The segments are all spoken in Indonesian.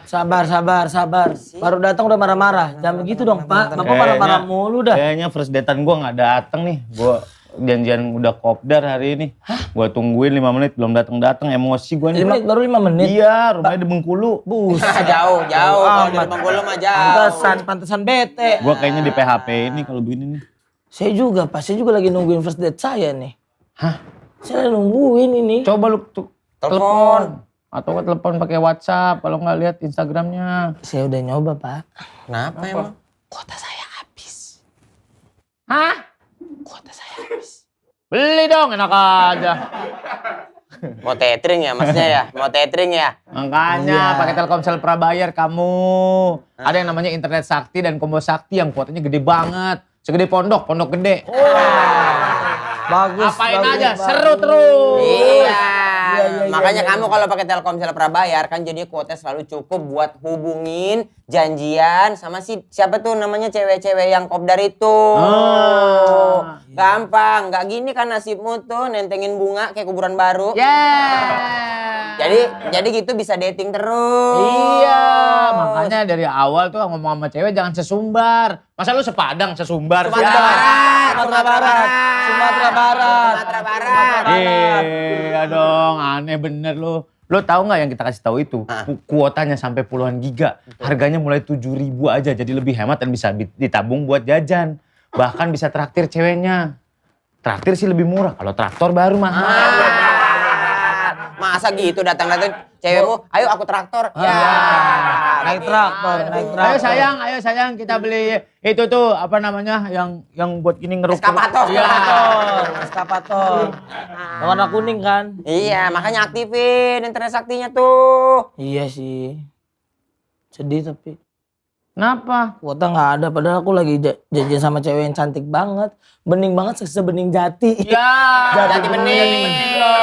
Sabar. Baru datang udah marah-marah. Jangan begitu dong, Pak. Bapak marah-marah mulu dah. Kayaknya first date-an gua nggak datang nih. Gua janjian udah kopdar hari ini. Gua tungguin 5 menit belum datang. Emosi gua nih. Baru 5 menit? Iya, rumahnya di Bengkulu. Jauh. Kalau di Bengkulu mah jauh. Pantesan bete. Gua kayaknya di PHP ini kalau begini nih. Saya juga, Pak. Saya juga lagi nungguin first date saya nih. Hah? Saya lagi nungguin ini. Coba lu Telepon. Atau telepon pakai WhatsApp kalau nggak lihat Instagramnya. Saya udah nyoba, Pak. Kenapa emang? Kuota saya habis. Hah? Kuota saya habis. Beli dong, enak aja. Mau tethering ya maksudnya ya? Mau tethering ya? Makanya pakai Telkomsel prabayar kamu. Ada yang namanya Internet Sakti dan Combo Sakti yang kuotanya gede banget. Segede pondok gede. Bagus. Apain aja, seru terus. Iya. Makanya kamu kalau pakai Telkomsel prabayar kan jadi kuota selalu cukup buat hubungin, janjian sama siapa tuh namanya cewek-cewek yang kopdar itu. Gampang, nggak gini kan nasibmu tuh nentengin bunga kayak kuburan baru. Jadi gitu bisa dating terus. Iya, makanya dari awal tuh ngomong sama cewek jangan sesumbar. Masa lu sepadang sesumbar? Sumatera Barat. Iya dong, aneh bener lu. Lu tahu nggak yang kita kasih tahu itu? Kuotanya sampai puluhan giga. Harganya mulai 7.000 aja, jadi lebih hemat dan bisa ditabung buat jajan. Bahkan bisa traktir ceweknya. Traktir sih lebih murah, kalau traktor baru mahal. Masa gitu datang-datang cewekmu, ayo aku traktor. Naik traktor. Ayo sayang kita beli itu tuh apa namanya yang buat gini ngeruk. Eskapator. Warna kuning kan? Iya, makanya aktifin internet saktinya tuh. Iya sih. Sedih tapi. Kenapa? Kuota nggak ada, padahal aku lagi janjian sama cewek yang cantik banget. Bening banget, sebening jati. Ya, jati bening. Iya.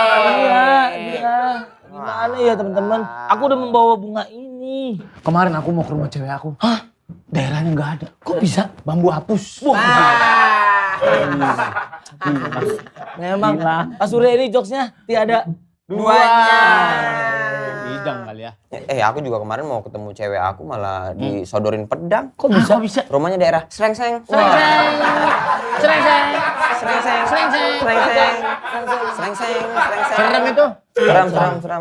Gimana ya teman-teman? Aku udah membawa bunga ini. Kemarin aku mau ke rumah cewek aku. Hah? Daerahnya nggak ada. Kok bisa? Bambu hapus. Memang Pak Surya ini jokesnya tiada duanya. Bidang kali ya. Aku juga kemarin mau ketemu cewek aku malah disodorin pedang. Kok bisa? Rumahnya daerah Srengseng. Serem itu. Seram.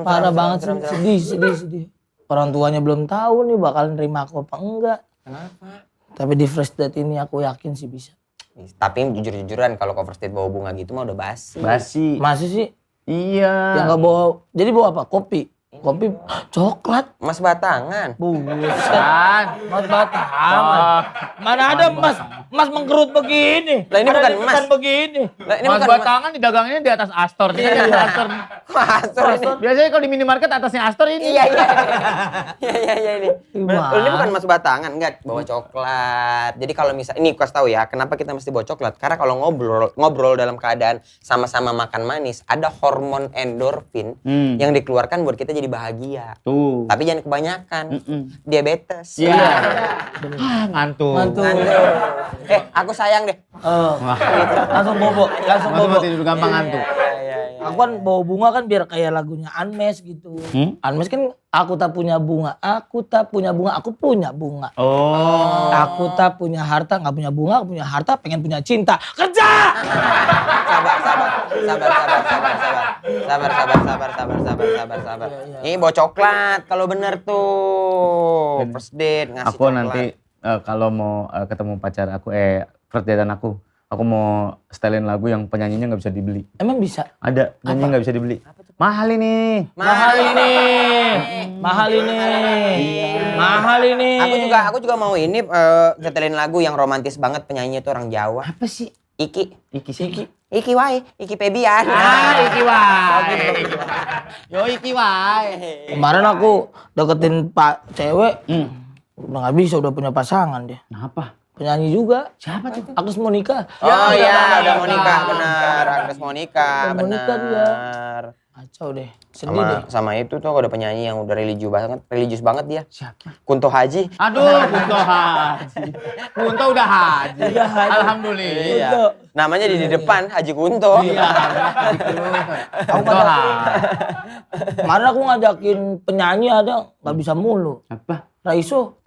Parah banget sih, sedih. Orang tuanya belum tahu nih bakal nerima aku apa enggak. Kenapa? Tapi di first date ini aku yakin sih bisa. Tapi jujur-jujuran kalau cover state bawa bunga gitu mah udah basi. Masih sih? Iya. Yang nggak bawa, jadi bawa apa? Kopi coklat. Mas batangan. Bukan. Mas batangan. Mana ada mas mengkerut begini. Lah ini ada bukan emas. Begini. Lah ini Mas bukan batangan didagangnya di atas Astor. Astor. Biasanya kalau di minimarket atasnya Astor ini. Iya ini. Ini bukan mas batangan, enggak bawa coklat. Jadi kalau misal ini kasih tahu ya, kenapa kita mesti bawa coklat? Karena kalau ngobrol dalam keadaan sama-sama makan manis, ada hormon endorfin yang dikeluarkan buat kita jadi bahagia. Tuh. Tapi jangan kebanyakan. Diabetes. Iya. Ngantuk. Aku sayang deh. Langsung bobo. Tidur gampang ngantuk. Aku kan bawa bunga kan biar kayak lagunya Unmesh gitu. Unmesh kan aku tak punya bunga, aku punya bunga. Oh. Aku tak punya harta, nggak punya bunga, aku punya harta, pengen punya cinta. Kerja! Sabar. Ini bawa coklat kalau bener tuh. First date ngasih Aku coklat. nanti kalau mau ketemu pacar aku, first date-an aku mau setelin lagu yang penyanyinya nggak bisa dibeli. Emang bisa? Ada, penyanyi nggak bisa dibeli. Mahal ini. Aku juga mau ini setelin lagu yang romantis banget, penyanyinya itu orang Jawa. Apa sih? Iki Iki Febian. Iki wae. Yo Iki wae. Kemarin aku deketin pak cewek, udah nggak bisa, udah punya pasangan dia. Kenapa? Penyanyi juga. Siapa tuh? Agus mau nikah. Oh iya, udah mau nikah, benar. Agus mau nikah, Udah mau nikah dia. benar. Kacau deh, sedih deh. Sama itu tuh ada penyanyi yang udah religius banget dia. Siapa? Kunto Haji. Aduh, Kunto Haji. Kunto udah haji. Alhamdulillah. Namanya di depan Haji Kunto. Iya. Kunto Haji. Kemarin aku ngajakin penyanyi ada nggak bisa mulu. Apa? Raiso.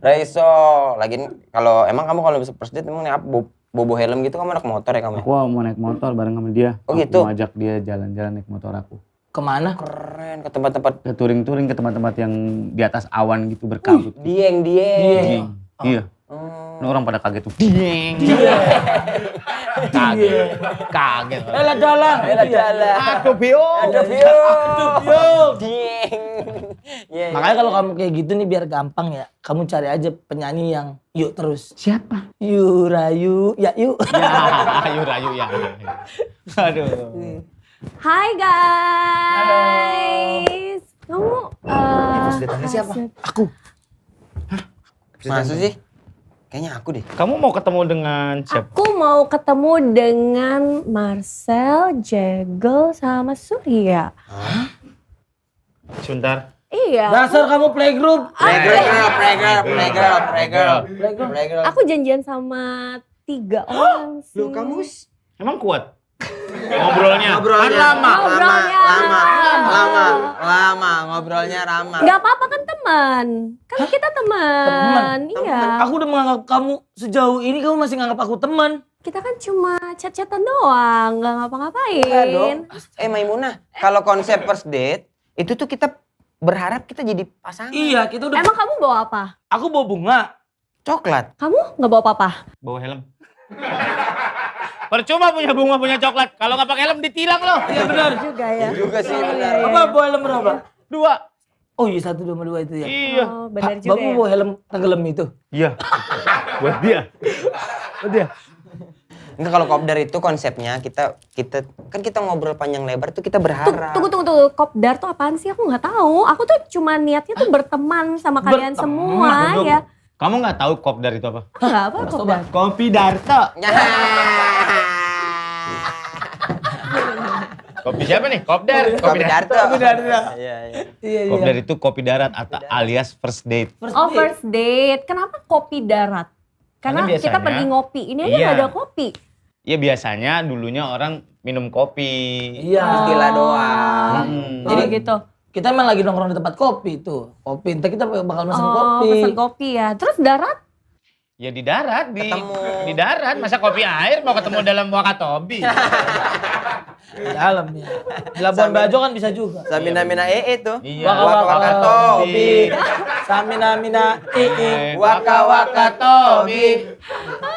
Raiso. Lagian kalau emang kamu kalau bisa first date emang apa bobo helm gitu kamu anak motor ya kamu? Aku mau naik motor bareng sama dia. Oh gitu? Aku mau ajak dia jalan-jalan naik motor aku. Kemana? Keren ke tempat-tempat Ke touring-touring ke tempat-tempat yang di atas awan gitu berkabut. dieng. Iya. Ini orang pada kaget tuh. Dieng. Kaget. Ela jalan. Aduh Bio. Dieng. Iya. Makanya kalau kamu kayak gitu nih biar gampang ya. Kamu cari aja penyanyi yang yuk terus. Siapa? Yuk rayu, ya yuk. Ya, ayo ya. Aduh. Hai guys. Kamu First date-nya siapa? Aku. Masa sih? Kayaknya aku deh. Kamu mau ketemu dengan siapa? Aku mau ketemu dengan Marcel, Jegel, sama Surya. Sebentar. Iya. Dasar kamu playgroup. Playgirl. Aku janjian sama 3 orang sih. Lu kamu Emang kuat? Ngobrolnya. Kan lama. Ngobrolnya ramah. Gak apa-apa kan teman. Kan kita teman. Iya. Aku udah menganggap kamu sejauh ini kamu masih nganggap aku teman. Kita kan cuma chat-chatan doang, gak ngapa-ngapain. Enggak dong. Maimunah, kalau konsep first date itu tuh kita berharap kita jadi pasangan. Iya, kita udah. Emang kamu bawa apa? Aku bawa bunga. Coklat. Kamu gak bawa apa-apa? Bawa helm. Percuma punya bunga punya coklat. Kalau nggak pakai helm ditilang loh. Iya benar. Juga ya. Juga sih benar. Apa bawa helm berapa? 2. Oh iya 1, 2, 2 itu ya. Iya. Oh, benar juga Bapak ya. bawa helm tenggelam itu. Iya. Buat dia. Buat dia. Enggak, kalau kopdar itu konsepnya kita kan kita ngobrol panjang lebar tuh kita berharap. Tunggu. Kopdar tuh apaan sih? Aku nggak tahu. Aku tuh cuma niatnya tuh berteman sama kalian semua ya. Kamu nggak tahu kopdar itu apa? Enggak apa kopdar. Kopi Darto. Kopi siapa nih? Kopdar. Kopi Darto. Iya. Iya. Kopdar itu kopi darat atau alias first date. Oh first date. Kenapa kopi darat? Karena Karena kita biasanya- pergi ngopi. Ini aja Iya. nggak ada kopi. Ya biasanya dulunya orang minum kopi. Iya. Istilah doang. Oh Jadi gitu. kita emang lagi nongkrong di tempat kopi itu. Kopi, entar kita bakal mesen kopi. Pesen kopi ya. Terus darat? Ya di darat, Ketemu. di darat. Masa kopi air mau ketemu dalam Wakatobi? Di dalam ya. Di Labuan Bajo kan bisa juga. Samina-mina tuh. Iya. Wakatobi. Samina-mina Wakatobi.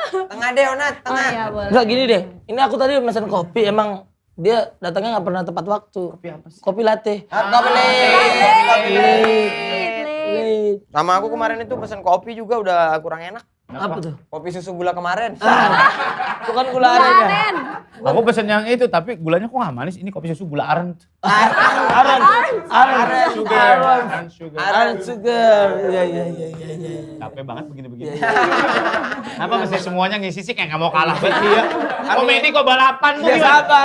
Tengah deh Onat, Oh tengah. iya boleh. Enggak gini deh. Ini aku tadi mesen kopi emang dia datangnya nggak pernah tepat waktu. Kopi apa sih? Kopi latte. Kopi Late. Sama aku kemarin itu pesen kopi juga udah kurang enak. Apa tuh? Kopi susu gula kemarin. Itu kan gula aren ya. Karen. Aku pesen yang itu, tapi gulanya kok nggak manis. Ini kopi susu gula aren. Aren. Sugar. Aren sugar. Iya. Capek banget begini-begini. Kenapa mesti semuanya ngisi sih kayak nggak mau kalah banget dia. Komedi kok balapan tuh. Ya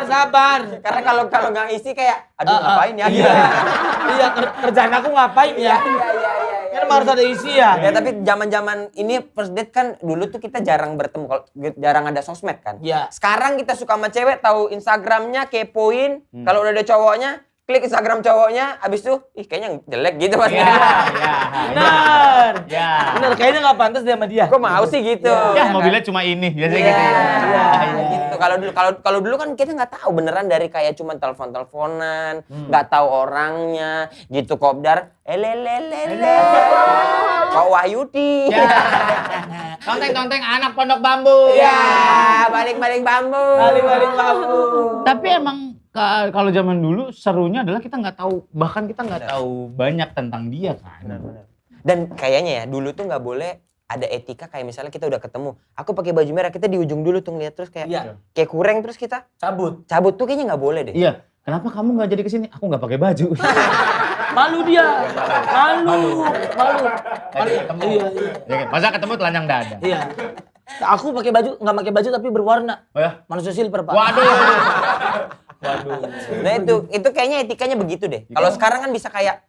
sabar. Karena kalau nggak isi kayak aduh ngapain ya? Iya, kerjaan aku ngapain ya? Kan harus ada isi ya. Ya tapi zaman-zaman ini first date kan dulu tuh kita jarang bertemu, jarang ada sosmed kan. Iya. Sekarang kita suka sama cewek, tahu Instagramnya, kepoin. Kalau udah ada cowoknya, klik Instagram cowoknya, abis itu, ih kayaknya jelek gitu pasti. Benar. Ya. Benar, kayaknya nggak pantas dia sama dia. Kok mau sih gitu? Ya mobilnya cuma ini, biasanya gitu ya. Gitu. Kalau dulu kan kita nggak tahu beneran dari kayak cuma telepon-teleponan, nggak tahu orangnya, gitu kopdar. Kok Wahyudi. Tonteng-tonteng anak pondok bambu. Ya, balik-balik bambu. Balik bambu. Tapi emang kalau zaman dulu serunya adalah kita nggak tahu, bahkan kita nggak tahu banyak tentang dia kan. Dan kayaknya ya dulu tuh nggak boleh ada etika kayak misalnya kita udah ketemu, aku pakai baju merah, kita di ujung dulu tuh ngeliat terus kayak Iya. kayak kurang terus kita Cabut. cabut tuh kayaknya nggak boleh deh. Iya. Kenapa kamu nggak jadi kesini? Aku nggak pakai baju. Malu dia. Malu. Ketemu. Iya. Ya kan? Masa ketemu telanjang dada? Iya. Aku pakai baju, nggak pakai baju tapi berwarna. Oh ya? Manusia silver, Pak. Waduh. Nah itu kayaknya etikanya begitu deh. Kalau sekarang kan bisa kayak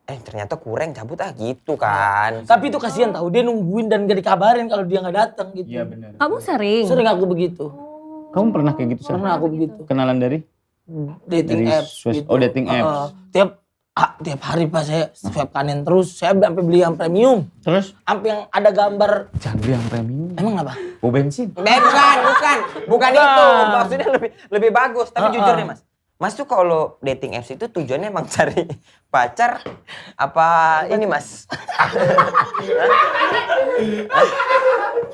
ternyata kurang cabut gitu kan. Tapi itu kasihan tahu, dia nungguin dan gak dikabarin kalau dia nggak datang gitu. Iya benar. Kamu sering? Sering aku begitu. Kamu pernah kayak gitu? Sar? Pernah aku begitu. Kenalan dari? dating Dari apps gitu. dating apps. Tiap hari Pak saya swipe kanan terus. Saya sampai beli yang premium. Terus? Sampai yang ada gambar. Jangan beli yang premium. Emang apa? Bau bensin. Bukan itu. Maksudnya lebih bagus. Tapi jujur nih Mas. Mas tuh kalau dating apps itu tujuannya emang cari pacar apa ini Mas?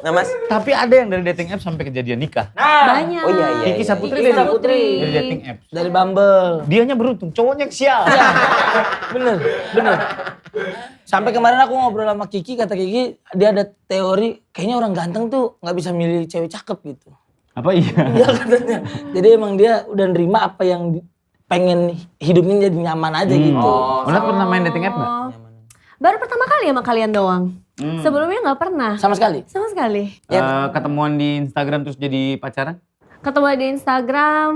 Nah Mas. Tapi ada yang dari dating apps sampai kejadian nikah. Banyak. Oh iya. Kiki Saputri Kiki dari Saputri. dari dating apps. Dari Bumble. Dianya beruntung, cowoknya yang sial. Bener. Sampai kemarin aku ngobrol sama Kiki, kata Kiki dia ada teori kayaknya orang ganteng tuh nggak bisa milih cewek cakep gitu. Apa iya? Iya katanya. Jadi emang dia udah nerima apa yang pengen hidupnya jadi nyaman aja gitu. Onat pernah main dating app nggak? Baru pertama kali sama kalian doang. Sebelumnya nggak pernah. Sama sekali. Sama sekali. Ketemuan di Instagram terus jadi pacaran? Ketemu di Instagram,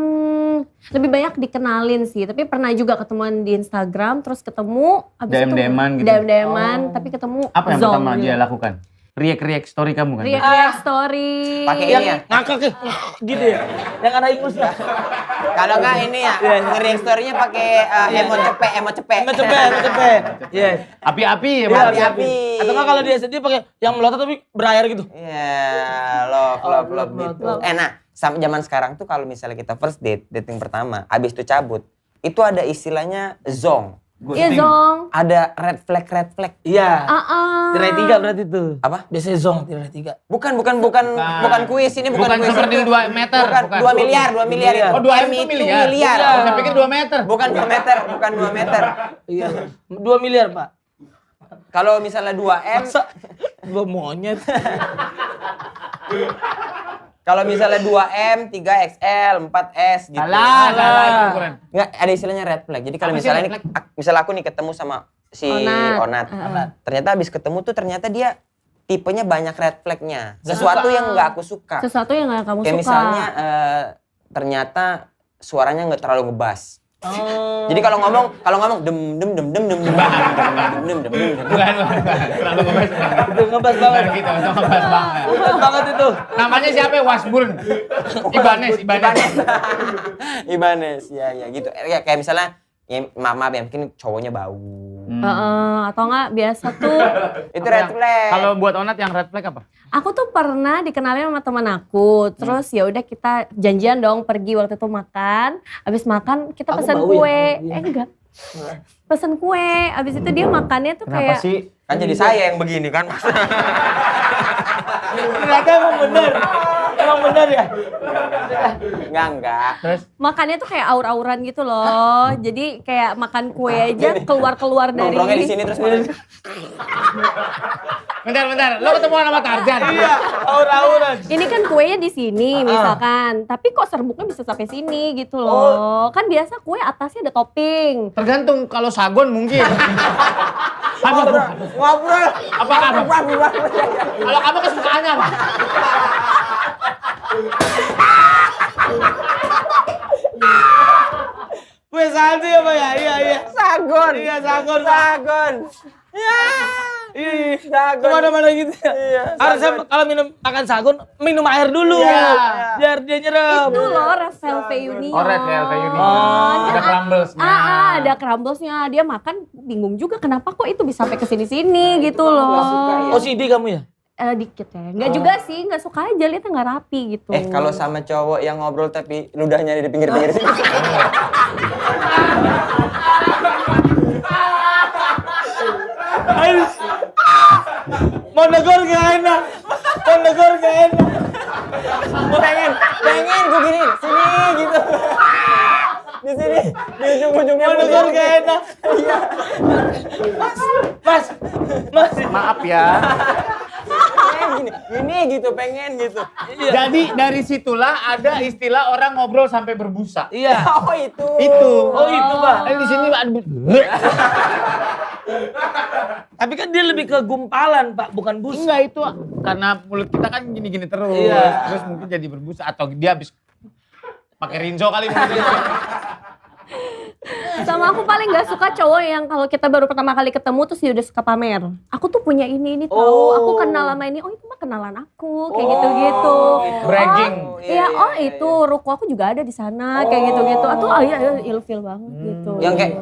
lebih banyak dikenalin sih. Tapi pernah juga ketemuan di Instagram, terus ketemu. DM-DM-an gitu? DM-DM-an, tapi ketemu Apa yang Zong pertama gitu. dia lakukan? React story kamu kan? React story. Pakai ini ya? Ngakak ya. Gitu ya. Yang ada ingusnya. Kalau nggak ini ya, nge-react story-nya pakai emot cepet. Emang cepet. Iya. Api-api ya, Iya, Pak? api-api. Atau enggak kalau dia sedih pakai yang melotot tapi berair gitu. Iya, love gitu. Nah, sama zaman sekarang tuh kalau misalnya kita first date, dating pertama, abis itu cabut, itu ada istilahnya zong. Iya Zong. Ada red flag. Iya. Tirai 3 berarti itu. Apa? Biasanya zong tirai 3. Bukan kuis, ini bukan kuis. seperti itu. 2 meter. Bukan, 2 miliar itu. Oh, 2 M M itu itu miliar. miliar. Oh, saya pikir 2 meter. Bukan 2 meter, bukan 2 meter. Iya. 2 miliar, Pak. Kalau misalnya 2M, Masa gua monyet. kalau misalnya 2M, 3XL, 4S gitu. Salah itu ukuran. Nggak, ada istilahnya red flag. Jadi kalau Apa sih misalnya red nih, flag? misalnya aku nih ketemu sama si Onat. Onat. Ternyata habis ketemu tuh ternyata dia tipenya banyak red flagnya. Sesuatu yang nggak aku suka. Sesuatu yang gak kamu Kayak suka. misalnya ternyata suaranya nggak terlalu ngebas. Jadi kalau ngomong dem. Bukan. Terlalu ngebahas. Itu ngebas banget. Bukan gitu, itu ngebahas banget. Ngebas banget itu. Namanya siapa? Wasburn. Ibanez, ya gitu. Ya kayak misalnya, ya maaf ya mungkin cowoknya bau. Atau enggak biasa tuh. Itu red flag. Kalau buat Onat yang red flag apa? Aku tuh pernah dikenalin sama teman aku. Terus ya udah kita janjian dong pergi waktu itu makan. Habis makan kita Aku pesan bau kue. ya? Enggak. Pesen kue. Habis itu dia makannya tuh Kenapa kayak sih? Kan jadi saya yang begini kan. Ternyata emang bener. Emang bener ya? Enggak. Terus? makannya tuh kayak aur-auran gitu loh. Jadi kayak makan kue aja keluar-keluar Nongkrongnya di dari sini terus Bentar. Lo ketemuan sama Tarzan? Iya, aur-auran. ini kan kuenya di sini misalkan, tapi kok serbuknya bisa sampai sini gitu loh. Kan biasa kue atasnya ada topping. Tergantung kalau sagon mungkin. ngobrol. Apa kamu? Kalau kamu kesukaannya apa? Kue salju apa ya? Iya. Sagon. Iya, sagon. Ya. Iya. Sagon. Kemana-mana gitu ya. Iya, Harusnya kalau makan sagon, minum air dulu. Iya. Biar dia nyerap. Itu loh Red Velvet Union. Oh, Red Velvet Union. Oh. Ada crumblesnya. Ada crumblesnya. Dia makan bingung juga kenapa kok itu bisa sampai ke sini-sini gitu loh. suka ya. OCD kamu ya? Dikit ya. Enggak juga sih, enggak suka aja lihatnya enggak rapi gitu. Kalau sama cowok yang ngobrol tapi ludahnya di pinggir-pinggir sini. Mau negor gak enak. pengen gue gini, sini gitu. Di sini, di ujung-ujungnya Mau negor gak enak. Iya. Mas. Maaf ya. Pengen gini gitu, pengen gitu. Iya. Jadi dari situlah ada istilah orang ngobrol sampai berbusa. Iya. Oh itu. Oh itu Pak. Di sini ada Tapi kan dia lebih ke gumpalan Pak, bukan busa. enggak itu karena mulut kita kan gini-gini terus. Iya. Terus mungkin jadi berbusa atau dia habis pakai rinso kali mungkin. Sama aku paling gak suka cowok yang kalau kita baru pertama kali ketemu terus dia udah suka pamer. Aku tuh punya ini tahu. Oh. Aku kenal sama ini. Oh itu mah kenalan aku. Kayak gitu-gitu. Bragging. Oh, iya, itu ruko aku juga ada di sana. Kayak gitu-gitu. Atau iya ilfil banget gitu. Yang kayak,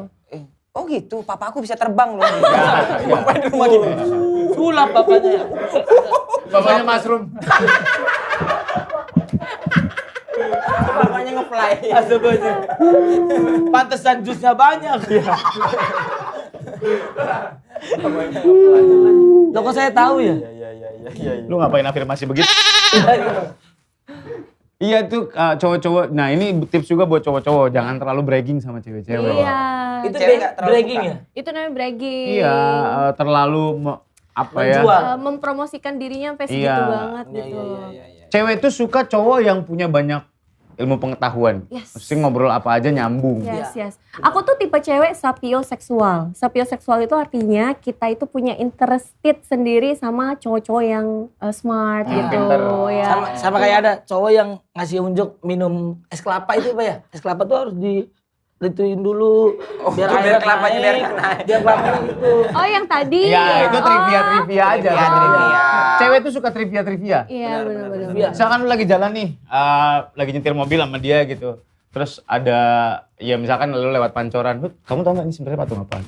oh gitu, papa aku bisa terbang loh. Bapak di rumah gitu. Sulap bapaknya ya. Bapaknya mushroom. Bapaknya nge-fly. Asabanya. Pantesan jusnya banyak. Loh kok saya tahu ya? Lu ngapain afirmasi begitu? Iya tuh cowok-cowok. Nah ini tips juga buat cowok-cowok, jangan terlalu bragging sama cewek-cewek. Iya. Itu cewek nggak terlalu bragging suka. ya? Itu namanya bragging. Iya, terlalu Menjual. Mempromosikan dirinya sampai segitu Iya. banget gitu. Cewek tuh suka cowok yang punya banyak ilmu pengetahuan. Yes. Mesti ngobrol apa aja nyambung. Yes. Aku tuh tipe cewek sapioseksual. Sapioseksual itu artinya kita itu punya interested sendiri sama cowok-cowok yang smart gitu. pinter. Ya. Sama kayak ada cowok yang ngasih unjuk minum es kelapa itu apa ya? Es kelapa tuh harus dituin dulu biar airnya kelapanya biar naik. naik. Biar kelapanya gitu. Oh yang tadi. Iya, itu trivia-trivia aja. Trivia. Cewek tuh suka trivia-trivia. Iya benar-benar. Iya. Misalkan lu lagi jalan nih, lagi nyetir mobil sama dia gitu. Terus ada, ya misalkan lu lewat pancoran, kamu tau gak ini sebenarnya patung apa?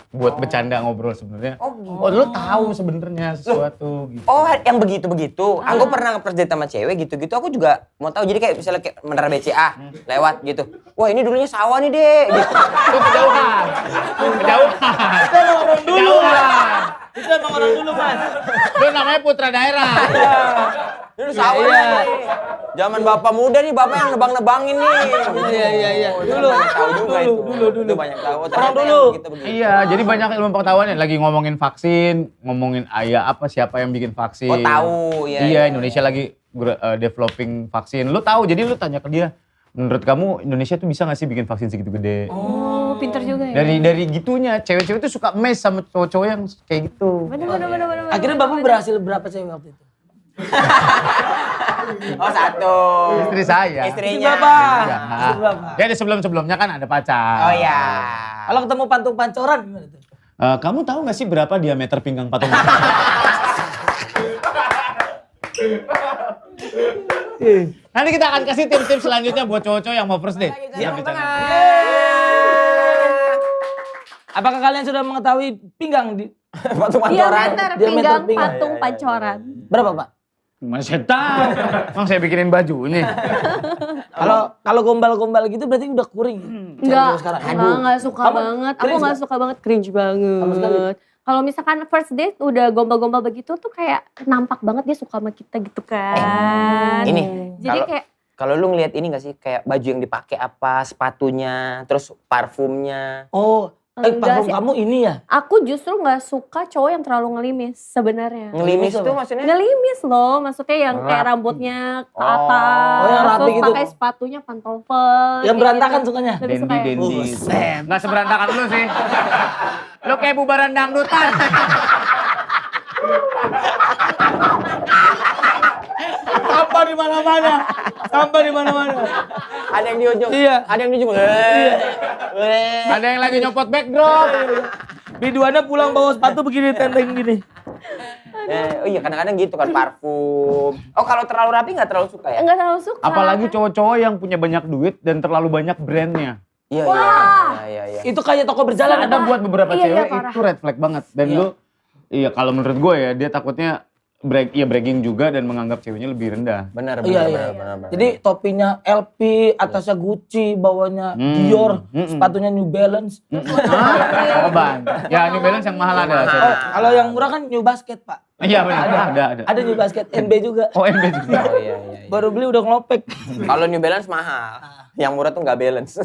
Buat bercanda ngobrol sebenarnya. Oh, lu tahu sebenarnya sesuatu gitu. Oh, yang begitu-begitu. Aku pernah nge-first date sama cewek gitu-gitu. Aku juga mau tahu. Jadi kayak misalnya kayak Menara BCA lewat gitu. Wah, ini dulunya sawah nih, Dek. Gitu. Itu kejauhan. Kejauhan. Itu emang orang dulu. Kejauhan. Itu emang orang dulu, Mas. Lu namanya putra daerah. Ini udah sawah Iya. nih. Zaman bapak muda nih, bapak yang nebang-nebangin nih. Iya. Dulu tahu juga itu. Dulu. Itu banyak tahu. Orang Ternyata dulu. yang begitu-begitu. Iya, jadi banyak ilmu pengetahuan lagi ngomongin vaksin, ngomongin siapa yang bikin vaksin. Oh, tahu. Iya, Iya, Indonesia lagi developing vaksin. Lu tahu, jadi lu tanya ke dia, menurut kamu Indonesia tuh bisa gak sih bikin vaksin segitu gede? Oh pinter juga ya. Dari gitunya, cewek-cewek tuh suka mes sama cowok-cowok yang kayak gitu. Bener. Akhirnya Bapak berhasil berapa cewek waktu itu? Oh, satu. Istri saya. Istrinya. Bapak. Iya. Istri Bapak. Jadi sebelum-sebelumnya kan ada pacar. Oh iya. Kalau ketemu pantung pancoran gimana tuh? Kamu tahu gak sih berapa diameter pinggang patung? Nanti kita akan kasih tips-tips selanjutnya buat cowok-cowok yang mau first date. Iya, bicara. Apakah kalian sudah mengetahui pinggang di Patung Diameter pancoran. pinggang pinggang. patung pancoran. berapa, Pak? Mana saya tahu. Emang saya bikinin baju nih. Kalau gombal-gombal gitu berarti udah kuring. Enggak, sekarang. enggak suka Kamu banget. Aku cringe enggak nggak? suka banget, cringe Sama sekali? banget. Kalau misalkan first date udah gombal-gombal begitu tuh kayak nampak banget dia suka sama kita gitu kan. Ini. Jadi kalau- kayak Kalau lu ngeliat ini gak sih kayak baju yang dipakai apa, sepatunya, terus parfumnya. Oh, Enggak parfum sih. kamu ini ya? aku justru nggak suka cowok yang terlalu ngelimis sebenarnya. Ngelimis Ngelimis tuh apa? maksudnya? Ngelimis loh, maksudnya yang kayak rambutnya ke atas, Oh, yang rapi terus gitu. pakai sepatunya pantofel. Yang kayak berantakan gitu. sukanya? Lebih suka yang- Dendi. Buset. Nggak seberantakan lu sih. Lu kayak bubaran dangdutan. Sampah di mana-mana. Sampah di mana-mana. Ada yang di ujung. Iya. Ada yang di ujung. Ada yang lagi nyopot backdrop. Biduannya pulang bawa sepatu begini tenteng gini. Oh iya kadang-kadang gitu kan parfum. Oh kalau terlalu rapi nggak terlalu suka ya? Enggak terlalu suka. Apalagi cowok-cowok yang punya banyak duit dan terlalu banyak brandnya. Iya iya. Itu kayak toko berjalan. Ada buat beberapa Iya, cewek parah. itu red flag banget. Dan Iya. lu, iya kalau menurut gue ya dia takutnya bragging juga dan menganggap ceweknya lebih rendah. Benar Iya, benar iya. benar. Jadi topinya LP, atasnya Gucci, bawahnya Dior, sepatunya New Balance. Apaan? Ya New Balance yang mahal ada. Oh, kalau yang murah kan New Basket, Pak. Iya benar, ada. Ada New Basket, MB juga. Oh MB juga. Oh iya. Baru beli udah ngelopek. Kalau New Balance mahal. Yang murah tuh nggak balance.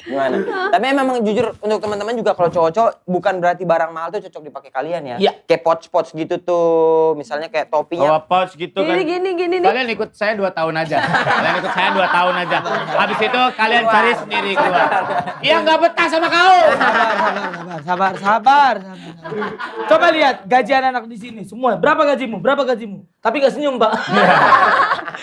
Gimana? Tapi memang jujur untuk teman-teman juga kalau cowok-cowok bukan berarti barang mahal tuh cocok dipakai kalian ya. Iya. Kayak pouch-pouch gitu tuh, misalnya kayak topinya. Bawa pouch gitu kan. Gini nih. Kalian ikut saya 2 tahun aja. Kalian ikut saya 2 tahun aja. Habis itu kalian cari sendiri keluar. Iya nggak betah sama kau. Sabar. Coba lihat gaji anak-anak di sini semua. Berapa gajimu? Tapi gak senyum, Pak.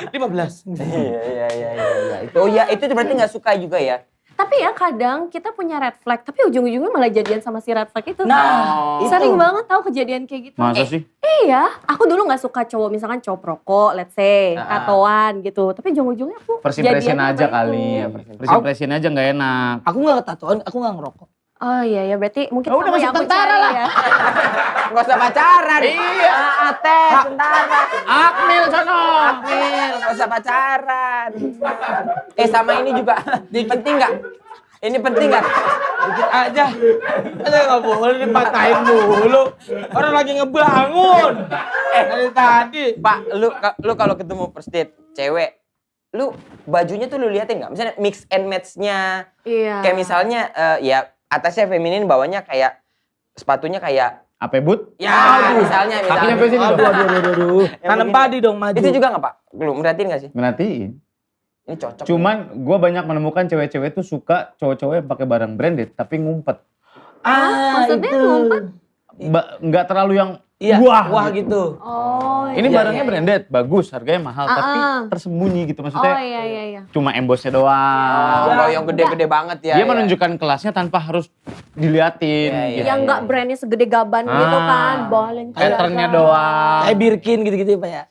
15. Iya. Itu berarti nggak suka juga ya. Tapi ya kadang kita punya red flag, tapi ujung-ujungnya malah jadian sama si red flag itu. Nah, Sering itu. banget tahu kejadian kayak gitu. Masa sih? Iya, aku dulu nggak suka cowok, misalkan cowok perokok, let's say, tatoan gitu. Tapi ujung-ujungnya aku First impression jadian aja sama kali. itu. First impression aja nggak enak. Aku gak ketatoan, aku gak ngerokok. Oh iya, berarti mungkin Oh, udah sama masuk yang aku tentara cari lah. ya. Nggak usah pacaran. Iya. Tes, tentara. Akmil sono. Akmil, nggak usah pacaran. Sama ini juga. Penting nggak? Ini penting nggak? Dikit aja. Ada gak boleh dipatahin dulu. Orang lagi ngebangun. Dari tadi. Pak, lu kalau ketemu first date cewek, lu bajunya tuh lu liatin nggak? Misalnya mix and match-nya. Iya. Kayak misalnya ya atasnya feminin, bawahnya kayak sepatunya kayak Apa but? ya misalnya. Kakinya sampai sini dong. Aduh. Tanam padi dong maju. Itu juga nggak Pak? Lu merhatiin nggak sih? Merhatiin. Ini cocok. Cuman gue banyak menemukan cewek-cewek tuh suka cowok-cowok yang pakai barang branded tapi ngumpet. Maksudnya itu. ngumpet? Nggak terlalu yang Iya, wah wah gitu. Oh Ini iya, barangnya iya. branded, bagus, harganya mahal, tapi tersembunyi gitu Oh maksudnya. iya. Cuma embossnya doang. Oh, yang gede-gede banget ya. Dia ya. menunjukkan kelasnya tanpa harus diliatin. Iya, gitu. iya. Yang nggak brandnya segede gaban gitu kan, Balenciaga. Patternnya doang. Kayak Birkin gitu-gitu ya Pak ya.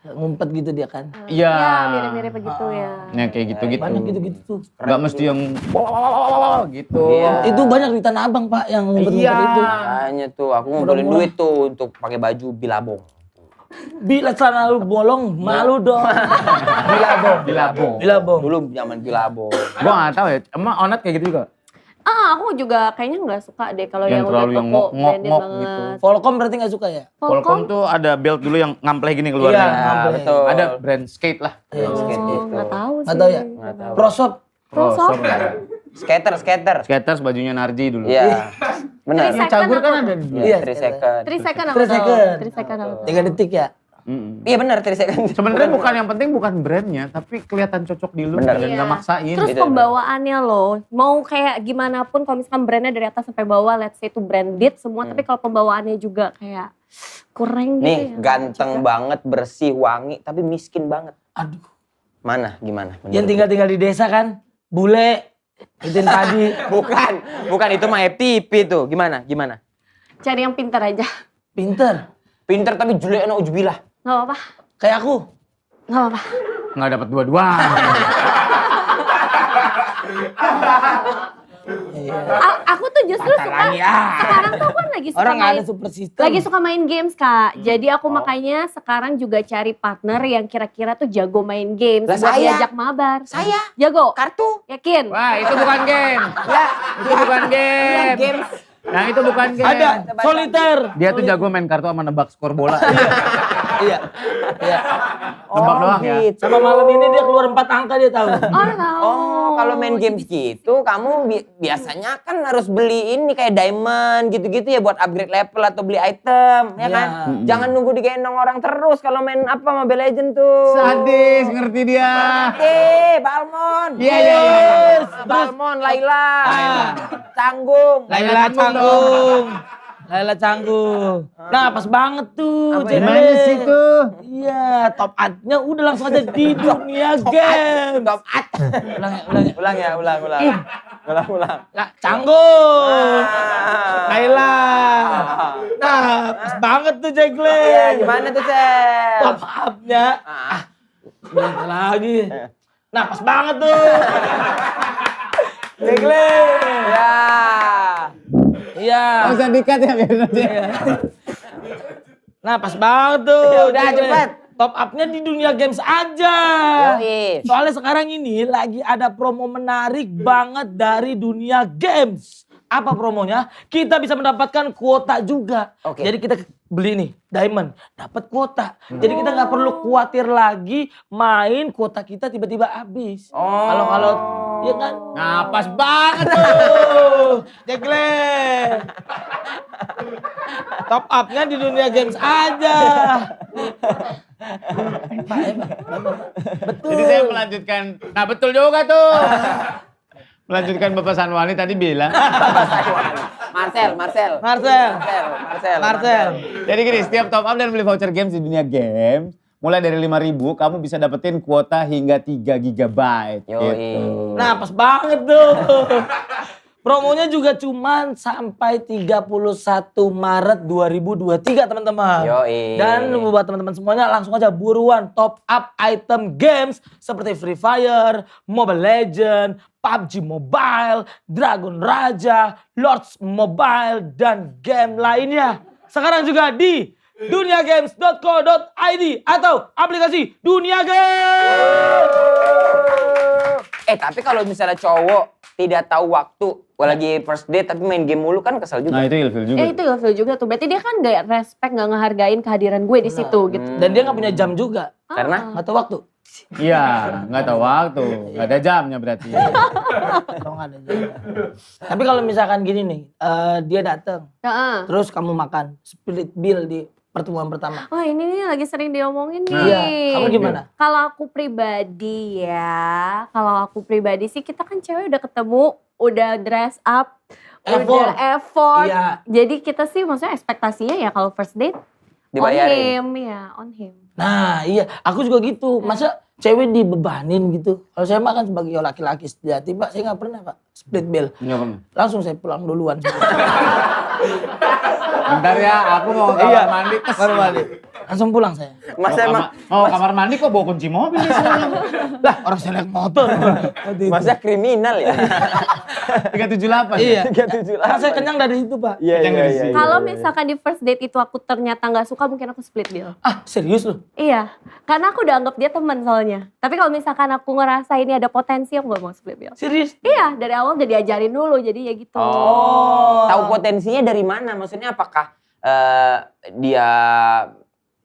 Ngumpet gitu dia kan. Iya. Ya mirip-mirip begitu ya. Ya kayak gitu-gitu. Banyak gitu-gitu tuh. Nggak mesti yang wow gitu. Iya. Itu banyak di Tanah Abang Pak yang ngumpet-ngumpet Iya. itu. Makanya tuh aku ngumpulin Murah-murah. duit tuh untuk pakai baju bilabong. Bila celana lu bolong, malu dong. Bilabong. Bilabong. Dulu zaman bilabong. Gua nggak tahu ya. Emang Onat kayak gitu juga? Aku juga kayaknya nggak suka deh kalau Yang yang udah terlalu yang toko branded ngok-ngok banget. gitu. Volcom berarti gak suka ya? Volcom tuh ada belt dulu yang ngampleh gini Iya, keluarnya. ngampleh. betul. Ada brand skate lah. Iya. Skate gitu. Nggak tahu sih. Nggak tahu ya? Nggak tahu. Prosop. Prosop. Skater. Skaters bajunya Narji dulu. Iya. Benar. Three second Cagur kan apa ada. tuh? Iya. 3 second. 3 second apa 3 tuh? second. 3 second apa tuh? 3 detik ya? Iya benar 3 second. Sebenarnya bukan yang penting bukan brandnya, tapi kelihatan cocok di lu Bener. dan nggak Iya. maksain. Terus Gitu, pembawaannya loh, mau kayak gimana pun kalau misalkan brandnya dari atas sampai bawah, let's say itu branded semua, tapi kalau pembawaannya juga kayak kurang gitu Nih, ya. ganteng banget, bersih, wangi, tapi miskin banget. Aduh. Mana? Gimana? Menurut Yang lu? tinggal-tinggal di desa kan? Bule. Itu yang tadi. Bukan itu mah FTP tuh. Gimana? Cari yang pintar aja. Pinter. Pinter tapi jelek anak ujubillah. Gak apa-apa, Kayak aku. gak apa-apa. Nggak dapat dua-dua. Aku tuh justru suka, sekarang tuh kan lagi suka Orang nggak ada main, super system. lagi suka main games Kak. Jadi aku makanya sekarang juga cari partner yang kira-kira tuh jago main games. Lah, Buat saya. diajak mabar. Saya. Jago? Kartu. Yakin? Wah, itu bukan game. Ya, Itu bukan game. games. Nah, itu bukan game. Ada soliter. Dia tuh jago main kartu sama nebak skor bola. Iya. Iya. Nebak doang ya. gitu. Sama malam ini dia keluar 4 angka dia tahu. Oh, tahu. Oh, kalau main games gitu, kamu biasanya kan harus beli ini kayak diamond gitu-gitu ya buat upgrade level atau beli item, ya Iya. kan? Jangan nunggu digendong orang terus kalau main apa Mobile Legend tuh. Sadis, ngerti dia. Balmon. Iya, iya, iya. Yes. Balmon, Laila. Ah. Canggung. Laila Canggung. Laila Canggung. Nah, pas banget tuh. Apa ya? Cek Gimana deh. sih tuh? Iya, top ad-nya udah langsung aja di dunia game. Top at. Ulang ya. Ulang. Ulang. Lah, Canggung. Ah. Laila. Nah, pas banget tuh Jegle. Ya, gimana tuh, Sel? Top up-nya. Ah. Bentar lagi. Nah, pas banget tuh. Jegle. Ya. Iya. Nggak usah dikat ya biar nanti. Nah, pas banget tuh. Ya udah, Jegle. cepet. Top up-nya di dunia games aja. Yoi. Soalnya sekarang ini lagi ada promo menarik banget dari dunia games. Apa promonya? Kita bisa mendapatkan kuota juga. Oke. Jadi kita beli nih diamond, dapat kuota. Jadi kita nggak perlu khawatir lagi main kuota kita tiba-tiba habis. Oh. Kalau Iya kan? Nah, pas banget tuh. Jekle. Top up-nya di dunia games aja. Betul. Jadi saya melanjutkan. Nah, betul juga tuh. Melanjutkan Bapak Sanwani tadi bilang. Marcel. Jadi gini, setiap top up dan beli voucher games di dunia game, mulai dari 5.000 kamu bisa dapetin kuota hingga 3 GB. Yoi. Gitu. Nah, pas banget tuh. Promonya juga cuman sampai 31 Maret 2023 teman-teman. Yoi. Dan buat teman-teman semuanya langsung aja buruan top up item games seperti Free Fire, Mobile Legend, PUBG Mobile, Dragon Raja, Lords Mobile, dan game lainnya. Sekarang juga di duniagames.co.id atau aplikasi Dunia Games. Tapi kalau misalnya cowok tidak tahu waktu, lagi first date tapi main game mulu kan kesel juga. Nah, itu ilfil juga. Itu ilfil juga tuh. Berarti dia kan gak respect, gak ngehargain kehadiran gue di situ gitu. Dan dia nggak punya jam juga. Karena Nggak tahu waktu. Iya, nggak tahu waktu, nggak ada jamnya berarti. Kalau nggak ada jam. Tapi kalau misalkan gini nih, dia datang, Heeh. terus kamu makan split bill di pertemuan pertama. Wah ini nih lagi sering diomongin nih. Iya, kamu gimana? Kalau aku pribadi sih kita kan cewek udah ketemu, udah dress up, Effort. udah effort. Iya. Jadi kita sih maksudnya ekspektasinya ya kalau first date dibayarin. on him. Nah iya, aku juga gitu. Masa cewek dibebanin gitu? Kalau saya mah kan sebagai laki-laki sejati, Pak, saya nggak pernah, Pak, split bill. Nggak pernah. Langsung saya pulang duluan. Bentar ya, aku mau ke kamar mandi. Baru balik. Langsung pulang saya. Mas emang Mau kamar mandi kok bawa kunci mobil di sini? Lah, orang saya naik motor. Waktu itu. masa kriminal ya? 378. Iya. 378. Karena saya kenyang dari situ, Pak. Iya. Kalau misalkan di first date itu aku ternyata nggak suka, mungkin aku split bill. Ah, serius loh? Iya, karena aku udah anggap dia teman soalnya. Tapi kalau misalkan aku ngerasa ini ada potensi, aku gak mau split bill. Serius? Iya, dari awal udah diajarin dulu, jadi ya gitu. Oh. Tahu potensinya dari mana? Maksudnya apakah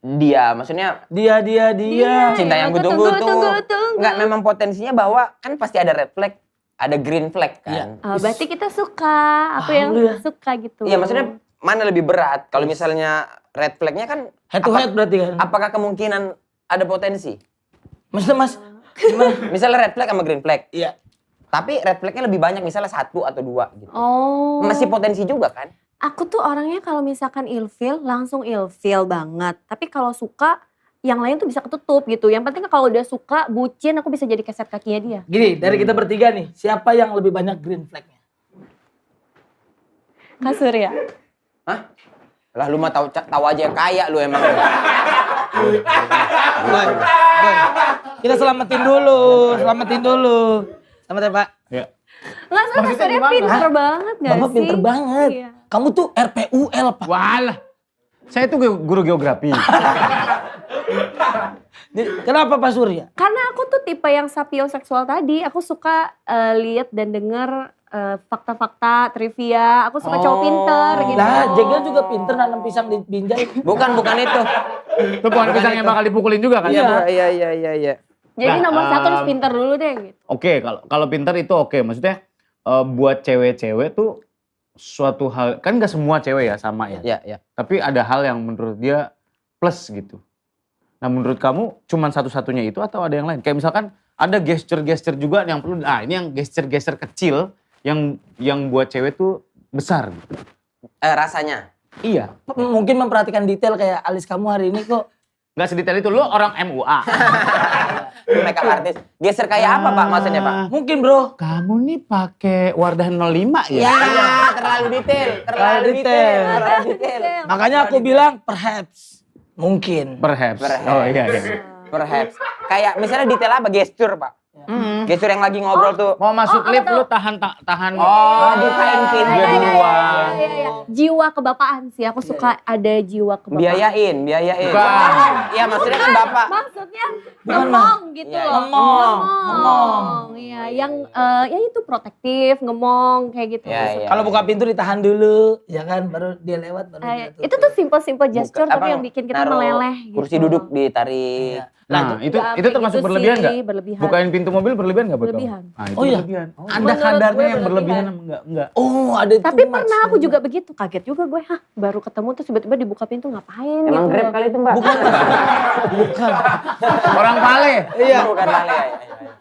dia maksudnya Dia. cinta yang Tunggu, betul-betul tunggu. nggak, memang potensinya bahwa kan pasti ada red flag, ada green flag kan. Berarti kita suka, aku yang Alhamdulillah. suka gitu. Iya, maksudnya mana lebih berat? Kalau misalnya red flagnya kan Head to head berarti kan? apakah kemungkinan ada potensi? Maksudnya, Mas, gimana? Misalnya red flag sama green flag, Iya. tapi red flagnya lebih banyak, misalnya 1 atau 2 gitu. Oh. Masih potensi juga kan? Aku tuh orangnya kalau misalkan ilfil, langsung ilfil banget. Tapi kalau suka, yang lain tuh bisa ketutup gitu. Yang penting kalau udah suka, bucin, aku bisa jadi keset kakinya dia. Gini, dari kita bertiga nih, siapa yang lebih banyak green flag-nya? Kak Surya. Hah? Lah lu mah tahu aja yang kaya lu emang. Boy. Kita selamatin dulu. Selamat ya, Pak. Ya. Nggak, soalnya Kak Surya pinter banget gak Bapak sih? pinter banget. Iya. Kamu tuh RPUL, Pak. Walah. Saya tuh guru geografi. Kenapa Pak Surya? Karena aku tuh tipe yang sapioseksual tadi. Aku suka lihat dan dengar fakta-fakta, trivia. Aku suka cowok pinter gitu. Lah, Jegel juga pinter nanam pisang di binjai. Bukan itu. Itu pohon pisang yang bakal dipukulin juga kan? Iya. Jadi Nah, nomor 1 harus pinter dulu deh gitu. Oke, kalau pintar itu oke. Maksudnya buat cewek-cewek tuh suatu hal, kan gak semua cewek ya sama ya. Iya. Tapi ada hal yang menurut dia plus gitu. Nah menurut kamu cuman satu-satunya itu atau ada yang lain? Kayak misalkan ada gesture-gesture juga yang perlu, ini yang gesture-gesture kecil yang buat cewek tuh besar gitu. Rasanya. Iya, Mungkin memperhatikan detail kayak alis kamu hari ini kok. gak sedetail itu. Lo orang MUA. Makeup artist. Geser kayak apa Pak maksudnya Pak? Mungkin bro. Kamu nih pakai Wardah 05 ya? Ya, terlalu detail. Terlalu detail. Makanya aku bilang perhaps. Mungkin. Perhaps. Perhaps. Oh iya. Perhaps. Kayak misalnya detail apa? Gesture Pak. Gesture yang lagi ngobrol tuh. Mau masuk aku lift tahu. lu tahan. Oh, bukain pintu. Dia duluan. Iya. Jiwa kebapaan sih. Aku suka ada jiwa kebapaan. Biayain. Bukan. Iya, maksudnya kan Bapak. Maksudnya Bukan, ngomong gitu Iya, loh. ngomong. Iya, yang ya itu protektif, ngomong kayak gitu. Iya. Kalau buka pintu ditahan dulu, ya kan, baru dia lewat baru dia tutup. Itu tuh simple-simple gesture Buka- tapi apa, yang bikin kita naruh meleleh gitu. Kursi duduk ditarik. Iya. Nah, itu Nggak termasuk gitu berlebihan sih, nggak? berlebihan. Bukain pintu mobil berlebihan nggak buat Berlebihan. kamu? Nah, itu Oh iya? berlebihan. Ada Menurut kadarnya gue yang berlebihan berlebihan. sama enggak? Oh ada itu. Tapi pernah aku juga begitu, kaget juga gue, baru ketemu terus tiba-tiba dibuka pintu ngapain Emang gitu. Grab kali itu mbak? Bukan. Orang Pale. Iya. Bukan kali ya.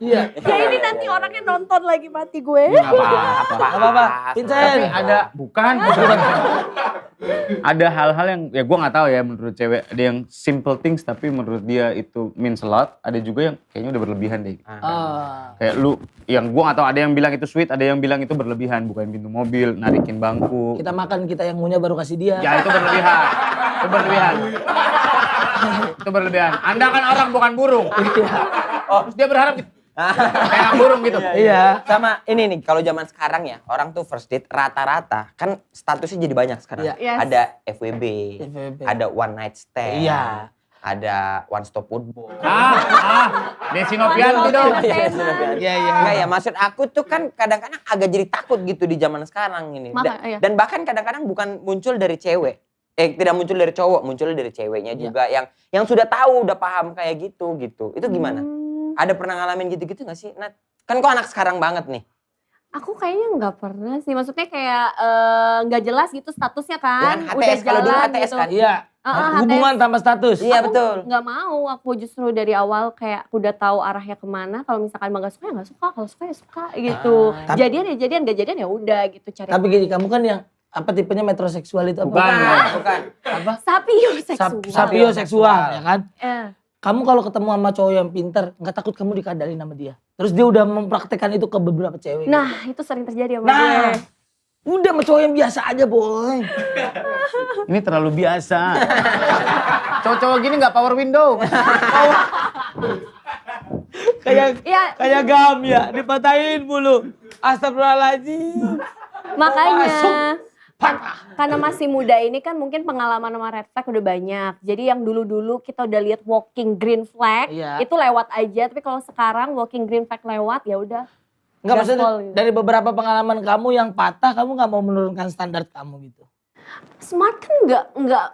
Iya. Ya ini nanti orangnya nonton lagi mati gue. Nggak apa-apa. Apa-apa. Tapi Vincent. ada bukan. Ada hal-hal yang ya gue nggak tahu ya menurut cewek. Ada yang simple things tapi menurut dia itu means a lot. Ada juga yang kayaknya udah berlebihan deh. Kayak lu yang gue nggak tahu ada yang bilang itu sweet, ada yang bilang itu berlebihan. Bukain pintu mobil, narikin bangku. Kita makan, kita yang ngunyah baru kasih dia. Ya itu berlebihan. Itu berlebihan. Itu berlebihan. Anda kan orang bukan burung. Terus dia berharap gitu. Kayak burung gitu. Iya. Sama ini nih, kalau zaman sekarang ya, orang tuh first date rata-rata, kan statusnya jadi banyak sekarang. Iya. Yes. Ada FWB, FWB. ada one night stand, Iya. ada one stop football. Desi Novianti dong. Iya, iya. Enggak ya, maksud aku tuh kan kadang-kadang agak jadi takut gitu di zaman sekarang ini. Iya. Dan bahkan kadang-kadang bukan muncul dari cewek. Tidak muncul dari cowok, muncul dari ceweknya juga yang sudah tahu, udah paham kayak gitu. Itu gimana? Ada pernah ngalamin gitu-gitu gak sih, Nat? Kan kok anak sekarang banget nih. Aku kayaknya nggak pernah sih, maksudnya kayak nggak jelas gitu statusnya kan, Dengan udah HTS, kalau dulu jalan HTS gitu. kan? Iya. Hubungan tanpa status. Iya Aku betul. nggak mau, aku justru dari awal kayak aku udah tahu arahnya kemana. Kalau misalkan emang nggak suka ya nggak suka, kalau suka ya suka gitu. Tapi- Jadian ya jadian, nggak jadian ya udah gitu cari. Tapi gini, kamu kan yang apa tipenya metroseksual itu apa? Bukan. Apa? Sapioseksual. Sapioseksual, ya kan? Eh, Kamu kalau ketemu sama cowok yang pinter, nggak takut kamu dikadalin sama dia. Terus dia udah mempraktekkan itu ke beberapa cewek. Nah itu sering terjadi sama Nah, gue. udah sama cowok yang biasa aja, boy. Ini terlalu biasa. Cowok-cowok gini nggak power window. Kayak Iya. kayak gam ya, dipatahin mulu. Astagfirullahaladzim. Makanya Masuk. karena masih muda ini kan mungkin pengalaman sama red flag udah banyak. Jadi yang dulu-dulu kita udah lihat walking green flag, Iya. itu lewat aja. Tapi kalau sekarang walking green flag lewat ya udah. Enggak, maksudnya Gaspol gitu. dari beberapa pengalaman kamu yang patah, kamu nggak mau menurunkan standar kamu gitu. Smart kan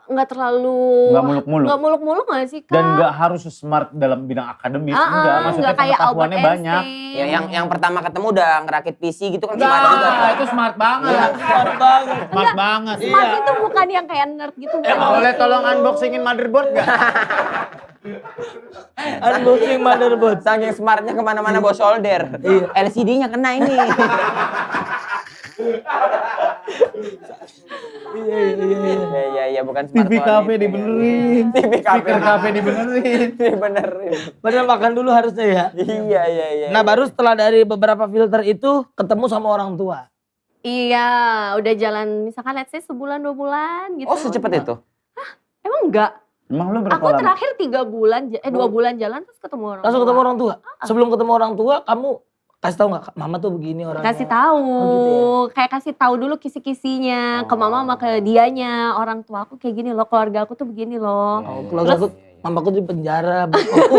nggak terlalu Nggak muluk-muluk. nggak muluk-muluk nggak sih kak? Dan nggak harus smart dalam bidang akademis. Ah, Enggak, maksudnya nggak kayak Albert pengetahuannya banyak. Einstein. Ya yang pertama ketemu udah ngerakit PC gitu kan Enggak, smart juga. itu smart banget. Smart banget. Smart banget. Smart itu bukan yang kayak nerd gitu. Boleh tolong unboxingin motherboard nggak? Unboxing motherboard. Saking smartnya kemana-mana bawa solder. LCD-nya kena ini. Iya, bukan smart. TV cafe dibenerin. TV cafe. Speaker cafe dibenerin. Dibenerin. Padahal makan dulu harusnya ya. Iya. Nah, baru setelah dari beberapa filter itu ketemu sama orang tua. Iya, udah jalan misalkan let's say sebulan 2 bulan gitu. Oh, secepat itu? Emang enggak? Emang lu berapa Aku lama? terakhir 3 bulan, 2 bulan jalan terus ketemu orang Langsung tua. ketemu orang tua. Sebelum ketemu orang tua, kamu kasih tahu nggak, mama tuh begini orangnya. Kasih tahu, Oh, gitu ya? kayak kasih tahu dulu kisi-kisinya ke mama sama ke dianya, orang tua aku kayak gini loh, keluarga aku tuh begini loh. Oh, keluarga aku, mamaku di penjara, bapakku.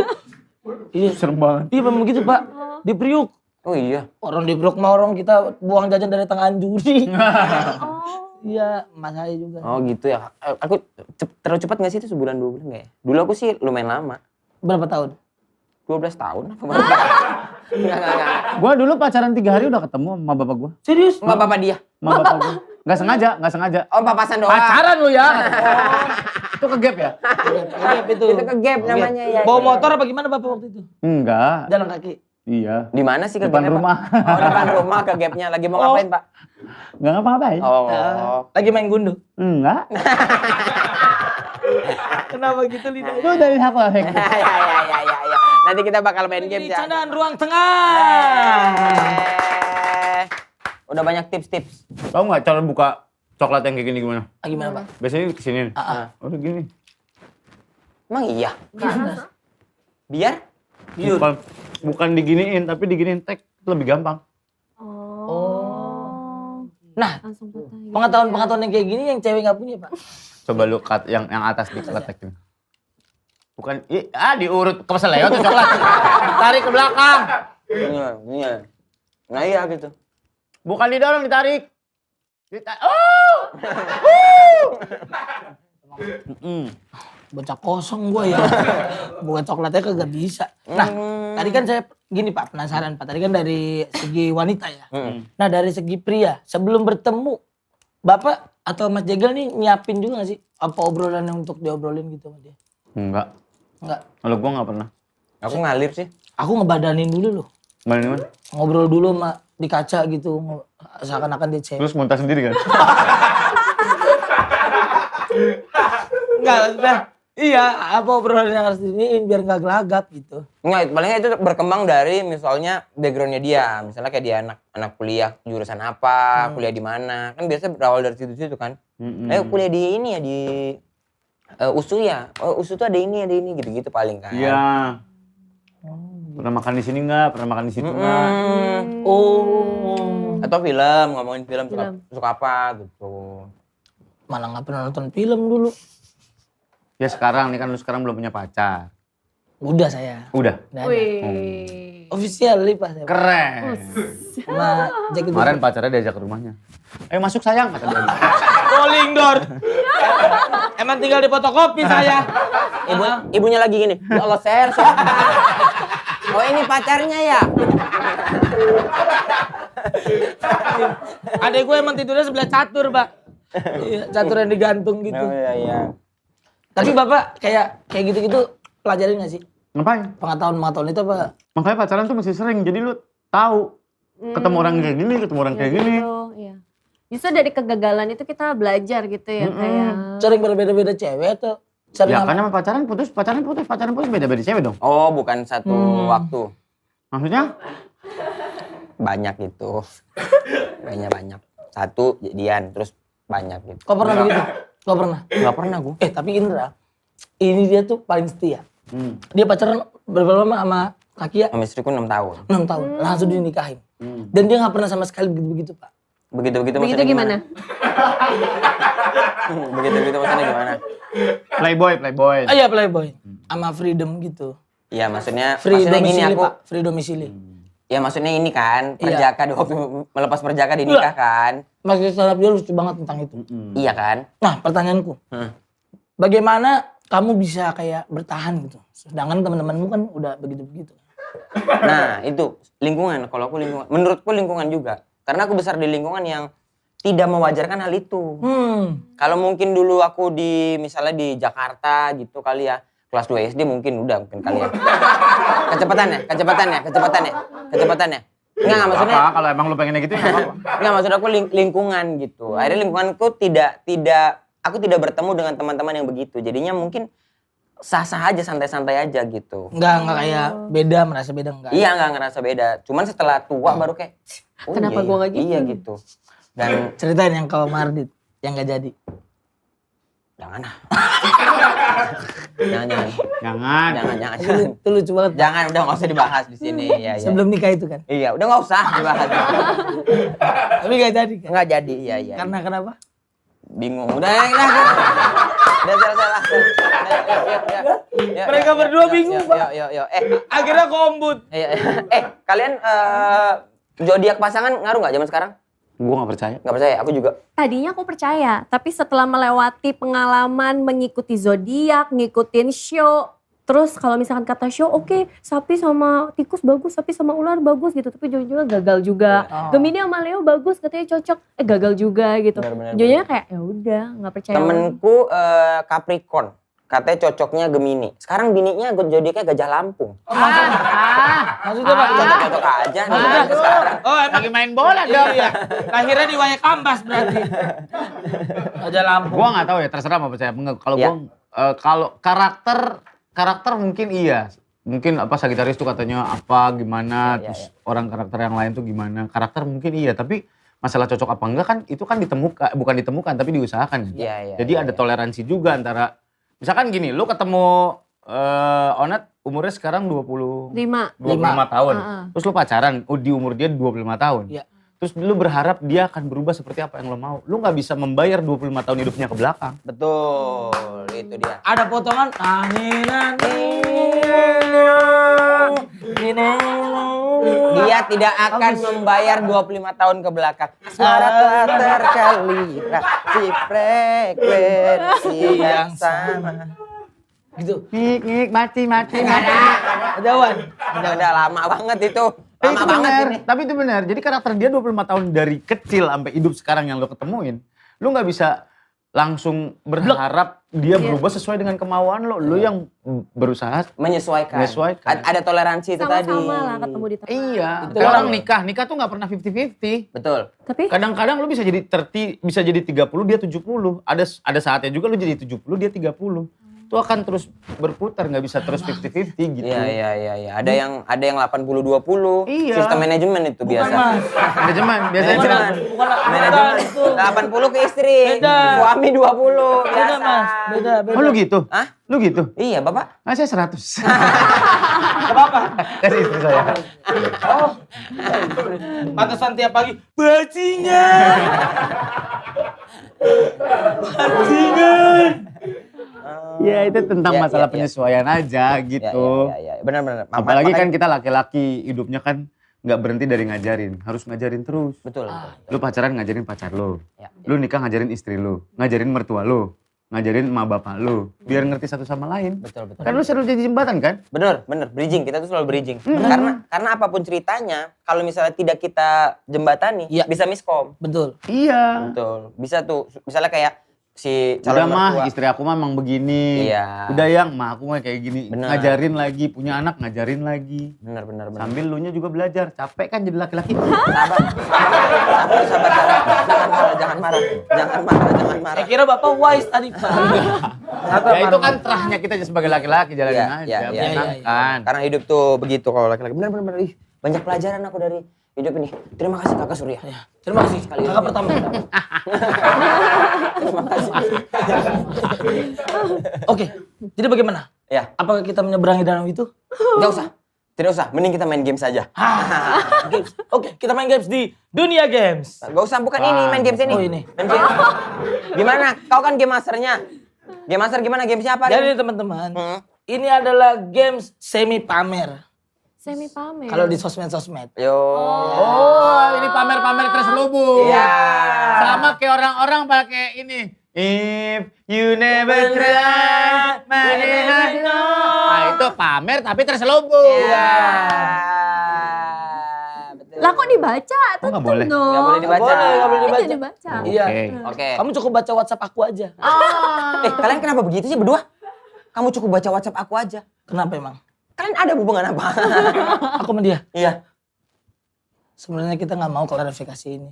Iya, Serem banget. iya memang gitu Pak. Di Priuk. Oh iya. Orang di Priuk mah orang kita buang jajan dari tangan juri. Oh. Iya, mas saya juga. Oh gitu ya. Aku terlalu cepat gak sih itu sebulan 2 bulan gak ya? Dulu aku sih lumayan lama. Berapa tahun? 12 tahun. Enggak. Gua dulu pacaran 3 hari udah ketemu sama bapak gua. Serius? Enggak bapak dia. Sama bapak gua. Nggak sengaja. Oh papasan doang. Pacaran lu ya? Itu ke gap ya? Gap itu. Itu ke gap namanya ya. Bawa motor apa gimana Bapak waktu itu? Enggak. Jalan kaki. Iya. Di mana sih ke Depan gapnya, Pak? rumah. Oh, depan rumah ke gapnya. Lagi mau ngapain, Pak? Enggak ngapa-ngapain. Oh. Lagi main gundu. Enggak. Kenapa gitu Lina? Itu dari apa, Hek? Ya. Nanti kita bakal main game Ini ya. candaan ruang tengah. Udah banyak tips-tips. Tahu nggak cara buka coklat yang kayak gini gimana? Gimana Pak? Biasanya kesini. Oh, gini. Emang iya? Biar? Bukan diginiin, tapi diginiin tek itu lebih gampang. Oh. Nah, Langsung patah gitu. pengetahuan yang kayak gini yang cewek nggak punya Pak. Coba lu cut yang atas di tek ini. Bukan, diurut ke seleo tuh coklat. Tarik ke belakang. Iya. Nah iya gitu. Bukan didorong, ditarik. bocah kosong gua ya. Bukan coklatnya kagak bisa. Nah, tadi kan saya gini Pak, penasaran Pak. Tadi kan dari segi wanita ya. Nah, dari segi pria, sebelum bertemu Bapak atau Mas Jegel nih nyiapin juga gak sih apa obrolan yang untuk diobrolin gitu sama dia? Enggak. Enggak. Kalau gua nggak pernah. Aku ngalir sih. Aku ngebadanin dulu loh. Gimana? Ngobrol dulu sama di kaca gitu, seakan-akan dia cewek. Terus muntah sendiri kan? Enggak, maksudnya iya, apa obrolan yang harus diiniin biar nggak gelagap gitu. Enggak, palingnya itu berkembang dari misalnya backgroundnya dia. Misalnya kayak dia anak kuliah jurusan apa, kuliah di mana. Kan biasanya berawal dari situ-situ kan. Kuliah di ini ya, di USU ya. Oh, USU tuh ada ini gitu-gitu paling kan. Iya. Pernah makan di sini nggak? Pernah makan di situ nggak? Oh, Atau film, ngomongin film, suka apa gitu. mana nggak pernah nonton film dulu. Ya sekarang nih kan lu sekarang belum punya pacar. Udah saya. Udah. Udah ada. Wih. Officially Pak saya. Keren. Sama Jack itu. Kemarin pacarnya diajak ke rumahnya. Ayo masuk sayang kata dia. Rolling door. Emang tinggal di fotokopi saya. Ibunya lagi gini, ya Allah share. Oh ini pacarnya ya? Adek gue emang tidurnya sebelah catur, Pak. Iya, catur yang digantung gitu. Oh iya. Tapi Bapak kayak gitu-gitu pelajarin gak sih? Ngapain? Pengetahuan itu apa? Makanya pacaran tuh mesti sering. Jadi lu tahu ketemu orang kayak gini, ketemu orang kayak gini. Gitu, iya. Justru dari kegagalan itu kita belajar gitu ya kayak. Sering berbeda-beda cewek atau sering Ya sama- karena pacaran putus beda-beda cewek dong. Oh bukan satu waktu. Maksudnya? Banyak gitu. Banyak. Satu jadian, terus banyak gitu. Kau pernah begitu? Kau pernah? Gak pernah gue. Tapi Indra, ini dia tuh paling setia. Dia pacaran berapa lama sama Kaki ya? Sama istriku 6 tahun. 6 tahun, langsung dinikahin. Dan dia gak pernah sama sekali begitu-begitu Pak. Begitu-begitu Begitu maksudnya gimana? Begitu-begitu maksudnya gimana? Playboy. Ah iya playboy, sama freedom gitu. Iya maksudnya Free maksudnya gini domisili aku. Pak, free domisili. Ya maksudnya ini kan, Iya. perjaka waktu melepas perjaka di nikah kan. Maksud stand up dia lucu banget tentang itu. Iya kan? Nah pertanyaanku, bagaimana kamu bisa kayak bertahan gitu? Sedangkan teman-temanmu kan udah begitu-begitu. Nah itu lingkungan, kalau aku lingkungan. Menurutku lingkungan juga. Karena aku besar di lingkungan yang tidak mewajarkan hal itu. Kalau mungkin dulu aku misalnya di Jakarta gitu kali ya. Kelas 2 SD mungkin kali ya. Kecepatannya. Enggak maksudnya. Apa, kalau emang lu pengennya gitu ya nggak apa-apa. Enggak maksud aku lingkungan gitu. Akhirnya lingkunganku aku tidak bertemu dengan teman-teman yang begitu. Jadinya mungkin sah-sah aja, santai-santai aja gitu. Enggak kayak beda, merasa beda enggak. Iya enggak ngerasa beda. Cuman setelah tua baru kayak Kenapa gua nggak gitu? Iya gitu. Dan Ceritain yang kalau Mardit, yang gak jadi. jangan. Jangan. Itu lucu banget. Jangan udah enggak usah dibahas di sini. Iya. Sebelum nikah itu kan. Iya, udah enggak usah dibahas. Tapi gak jadi kan. Enggak jadi. Iya. Karena kenapa? Bingung. Udah salah. Mereka berdua bingung, Pak. Yo. Akhirnya kombut. Kalian zodiak pasangan ngaruh nggak zaman sekarang? Gua nggak percaya. Nggak percaya, aku juga. Tadinya aku percaya, tapi setelah melewati pengalaman mengikuti zodiak, ngikutin show, terus kalau misalkan kata show, oke, sapi sama tikus bagus, sapi sama ular bagus gitu, tapi juga gagal juga. Gemini sama Leo bagus, katanya cocok, gagal juga gitu. Benar. Jadinya kayak ya udah, nggak percaya. Temenku Capricorn, katanya cocoknya Gemini. Sekarang bininya zodiaknya Gajah Lampung. Maksudnya Pak? Cocok aja nih sekarang. Oh emang Lagi main bola dong. iya. Lahirnya di Wayang Kambas berarti. Aja lampu. Gua nggak tahu ya, terserah mau percaya. Kalau Ya. kalau karakter mungkin iya. Mungkin apa Sagittarius tuh katanya apa gimana, Ya. terus orang karakter yang lain tuh gimana. Karakter mungkin iya, tapi masalah cocok apa enggak kan itu kan bukan ditemukan tapi diusahakan. Iya. Jadi ada toleransi juga antara misalkan gini, lu ketemu Onat umurnya sekarang 25 tahun. Terus lu pacaran di umur dia 25 tahun. Iya. Terus lu berharap dia akan berubah seperti apa yang lo mau. Lu gak bisa membayar 25 tahun hidupnya ke belakang. Betul, itu dia. Ada potongan. Dia tidak akan membayar 25 tahun ke belakang. Asmara telah terkalibrasi frekuensi yang sama. gitu. Ngik, mati. Ada Wan. Udah lama banget itu. Itu Lama banget benar, ini. tapi itu benar. Jadi karakter dia 25 tahun dari kecil sampai hidup sekarang yang lo ketemuin. Lo nggak bisa langsung berharap dia berubah sesuai dengan kemauan lo. Lo yang berusaha. Menyesuaikan. Ada toleransi itu tadi. Sama-sama lah ketemu di tempat. Iya. Itu Kayak orang orang- nikah tuh nggak pernah 50-50. Betul. Tapi Kadang-kadang lo bisa jadi 30, dia 70. Ada saatnya juga lo jadi 70, dia 30. Itu akan terus berputar, nggak bisa terus 50-50 gitu. Iya. Ada yang 80-20. Iya. Sistem manajemen itu Bukan biasa. Mas. Manajemen biasanya Manajemen. Bukan Manajemen. itu. 80 ke istri. Beda. Suami 20. Beda Biasa. Mas. Beda. Oh lu gitu? Hah? Lu gitu? Iya, Bapak. Nah, saya 100. Gak apa-apa. Kasih istri saya. Oh. Pantesan tiap pagi. Bajingan. Bajingan. Ya itu tentang Iya, masalah iya, penyesuaian aja gitu. Iya. Benar. Apalagi kan Makanya- kita laki-laki hidupnya kan nggak berhenti dari ngajarin. Harus ngajarin terus. Betul. Lu pacaran ngajarin pacar lu. Ya. Lu nikah ngajarin istri lu. Ngajarin mertua lu. Ngajarin emak bapak lu. Biar ngerti satu sama lain. Betul. Kan lu selalu jadi jembatan kan? Bener, bridging. Kita tuh selalu bridging. Karena apapun ceritanya, kalau misalnya tidak kita jembatani, Iya. bisa miskom. Betul. Iya. Betul. Bisa tuh, misalnya kayak si Udah calon mah, mertua. istri aku mah emang begini. Iya. Udah yang, mah aku mah kayak gini. Bener. Ngajarin lagi, punya anak ngajarin lagi. Bener. Sambil lu nya juga belajar. Capek kan jadi laki-laki. Sabar. Jangan marah. Saya kira Bapak wise tadi Pak. Ya itu kan terahnya kita sebagai laki-laki jalanin aja. Iya. Menyenangkan. Karena hidup tuh begitu kalau laki-laki. Bener. Ih, banyak pelajaran aku dari hidup ini. Terima kasih Kakak Surya. Terima kasih sekali. Kakak pertama. Terima kasih. Oke. Jadi bagaimana? Ya, Apakah kita menyeberangi danau itu? nggak usah. Tidak usah, mending kita main game saja. Games. Oke, kita main games di Dunia Games. Gak usah, bukan ini, main games ini. Oh, ini. Main game. Gimana? Kau kan game masternya. Game master gimana? Gamesnya apa? Jadi teman-teman, Hmm. ini adalah games semi pamer. semi pamer. Kalau di sosmed-sosmed. Yo. Oh, ini pamer-pamer terselubung. Iya. Sama kayak orang-orang pakai ini. If you never try, many not know. Nah, itu pamer tapi terselubung. Iya. Betul. Lah kok dibaca? Oh, nggak Tetep boleh. dong. Nggak boleh dibaca. Nggak boleh Itu dibaca. dibaca. Iya. Oke. Oke. Kamu cukup baca WhatsApp aku aja. Kalian kenapa begitu sih berdua? Kamu cukup baca WhatsApp aku aja. Kenapa emang? Kalian ada hubungan apa? Aku sama dia. Iya. Sebenarnya kita nggak mau klarifikasi ini.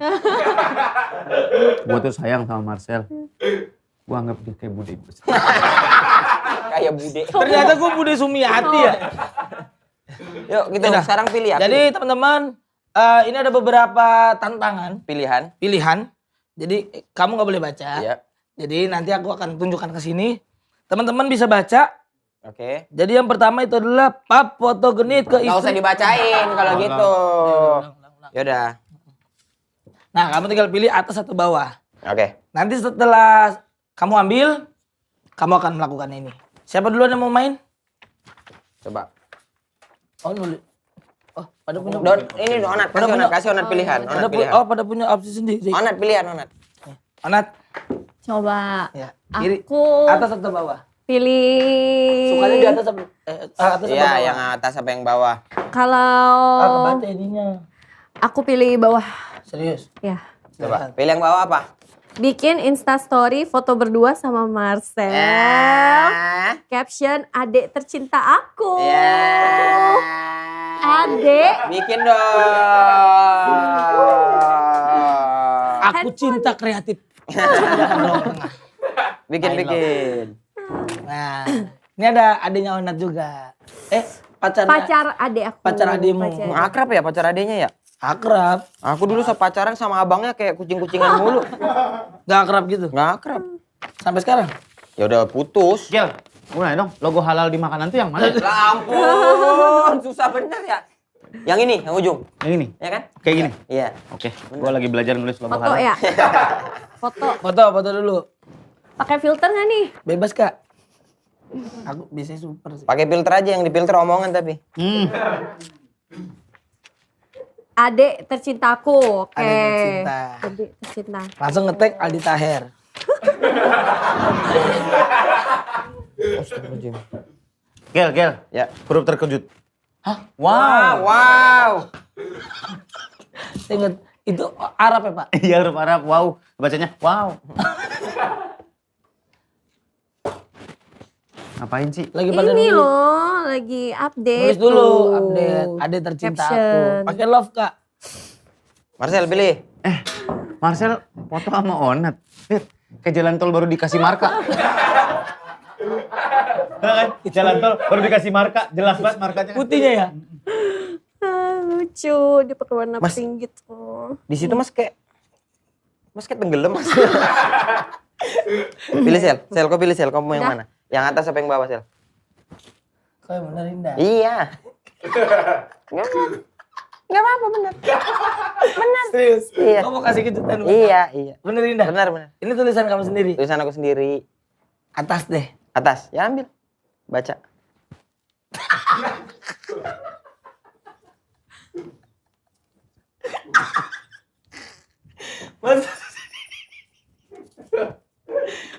Gue tuh sayang sama Marcel. Gue anggap dia kayak bude. Kayak bude. Ternyata gue Bude Sumiati ya. Yuk, kita Yaudah. sekarang pilih ya. Jadi teman-teman, ini ada beberapa tantangan, pilihan. pilihan. Jadi kamu nggak boleh baca. Iya. Jadi nanti aku akan tunjukkan ke sini. Teman-teman bisa baca. Oke. Jadi yang pertama itu adalah pap foto genit ke istri. Nggak usah dibacain kalau gitu. Ulang. Yaudah. Nah, kamu tinggal pilih atas atau bawah. Oke. Nanti setelah kamu ambil, kamu akan melakukan ini. Siapa duluan yang mau main? Coba. Oh, nulis. Oh, pada punya. Ini Onat, kasih Onat pilihan. Onat pilihan. Pada punya opsi sendiri. Onat pilihan, Onat. Onat. Coba. Ya. Kiri. Aku Atas atau bawah? pilih. Sukanya di atas apa? Atas atau Iya, bawah? yang atas apa yang bawah? Kalau kebaca ininya. aku pilih bawah. Serius. Ya. Coba. Pilih yang bawah apa? Bikin Insta story foto berdua sama Marcel. Caption adik tercinta aku. Adek. Bikin dong. Aku cinta kreatif. Bikin. Nah, ini ada adiknya Onat juga. Pacarnya. Pacar adek aku. Pacar adikmu. Pacar. Akrab ya pacar adenya ya? Akrab. Aku dulu pacaran sama abangnya kayak kucing-kucingan mulu. Gak akrab gitu. Nggak akrab. Sampai sekarang. Ya udah putus. Gel, gue nanya dong, logo halal di makanan tuh yang mana? Lah ampun, susah bener ya. Yang ini, yang ujung. Yang ini? Ya kan? Kayak gini? Iya. Oke, gue lagi belajar nulis logo Foto halal. ya. Foto. Foto dulu. Pakai filter nggak nih? Bebas Kak. Aku biasanya super sih. Pakai filter aja, yang difilter omongan tapi. Adek tercintaku. Oke. Adek tercinta. Adek tercinta. Langsung ngetek Aldi Taher. Astagfirullahaladzim. Gel. Ya. Huruf terkejut. Hah? Wow. Ingat, itu Arab ya Pak? Iya, huruf Arab. Wow. Bacanya wow. Ngapain sih? Lagi pada Ini nulis. loh, lagi update. Nulis dulu, tuh. update. Ade tercinta aku. Caption. Pakai love Kak. Marcel pilih. Marcel foto sama Onat. Lihat, kayak jalan tol baru dikasih marka. Jalan tol baru dikasih marka, jelas banget markanya. Putihnya ya? Lucu, dia pakai warna Mas. pink gitu. Di situ Mas kayak tenggelam Mas. Pilih Sel, kau pilih Sel, kau mau yang Udah. mana? Yang atas apa yang bawah Sel? Kau yang bener Indah. Iya. Enggak apa-apa benar. Serius? Iya. Kau mau kasih kejutan? Pak? Iya. Bener Indah? Benar. Ini tulisan kamu sendiri? Tulisan aku sendiri. Atas deh. Atas, ya ambil. Baca.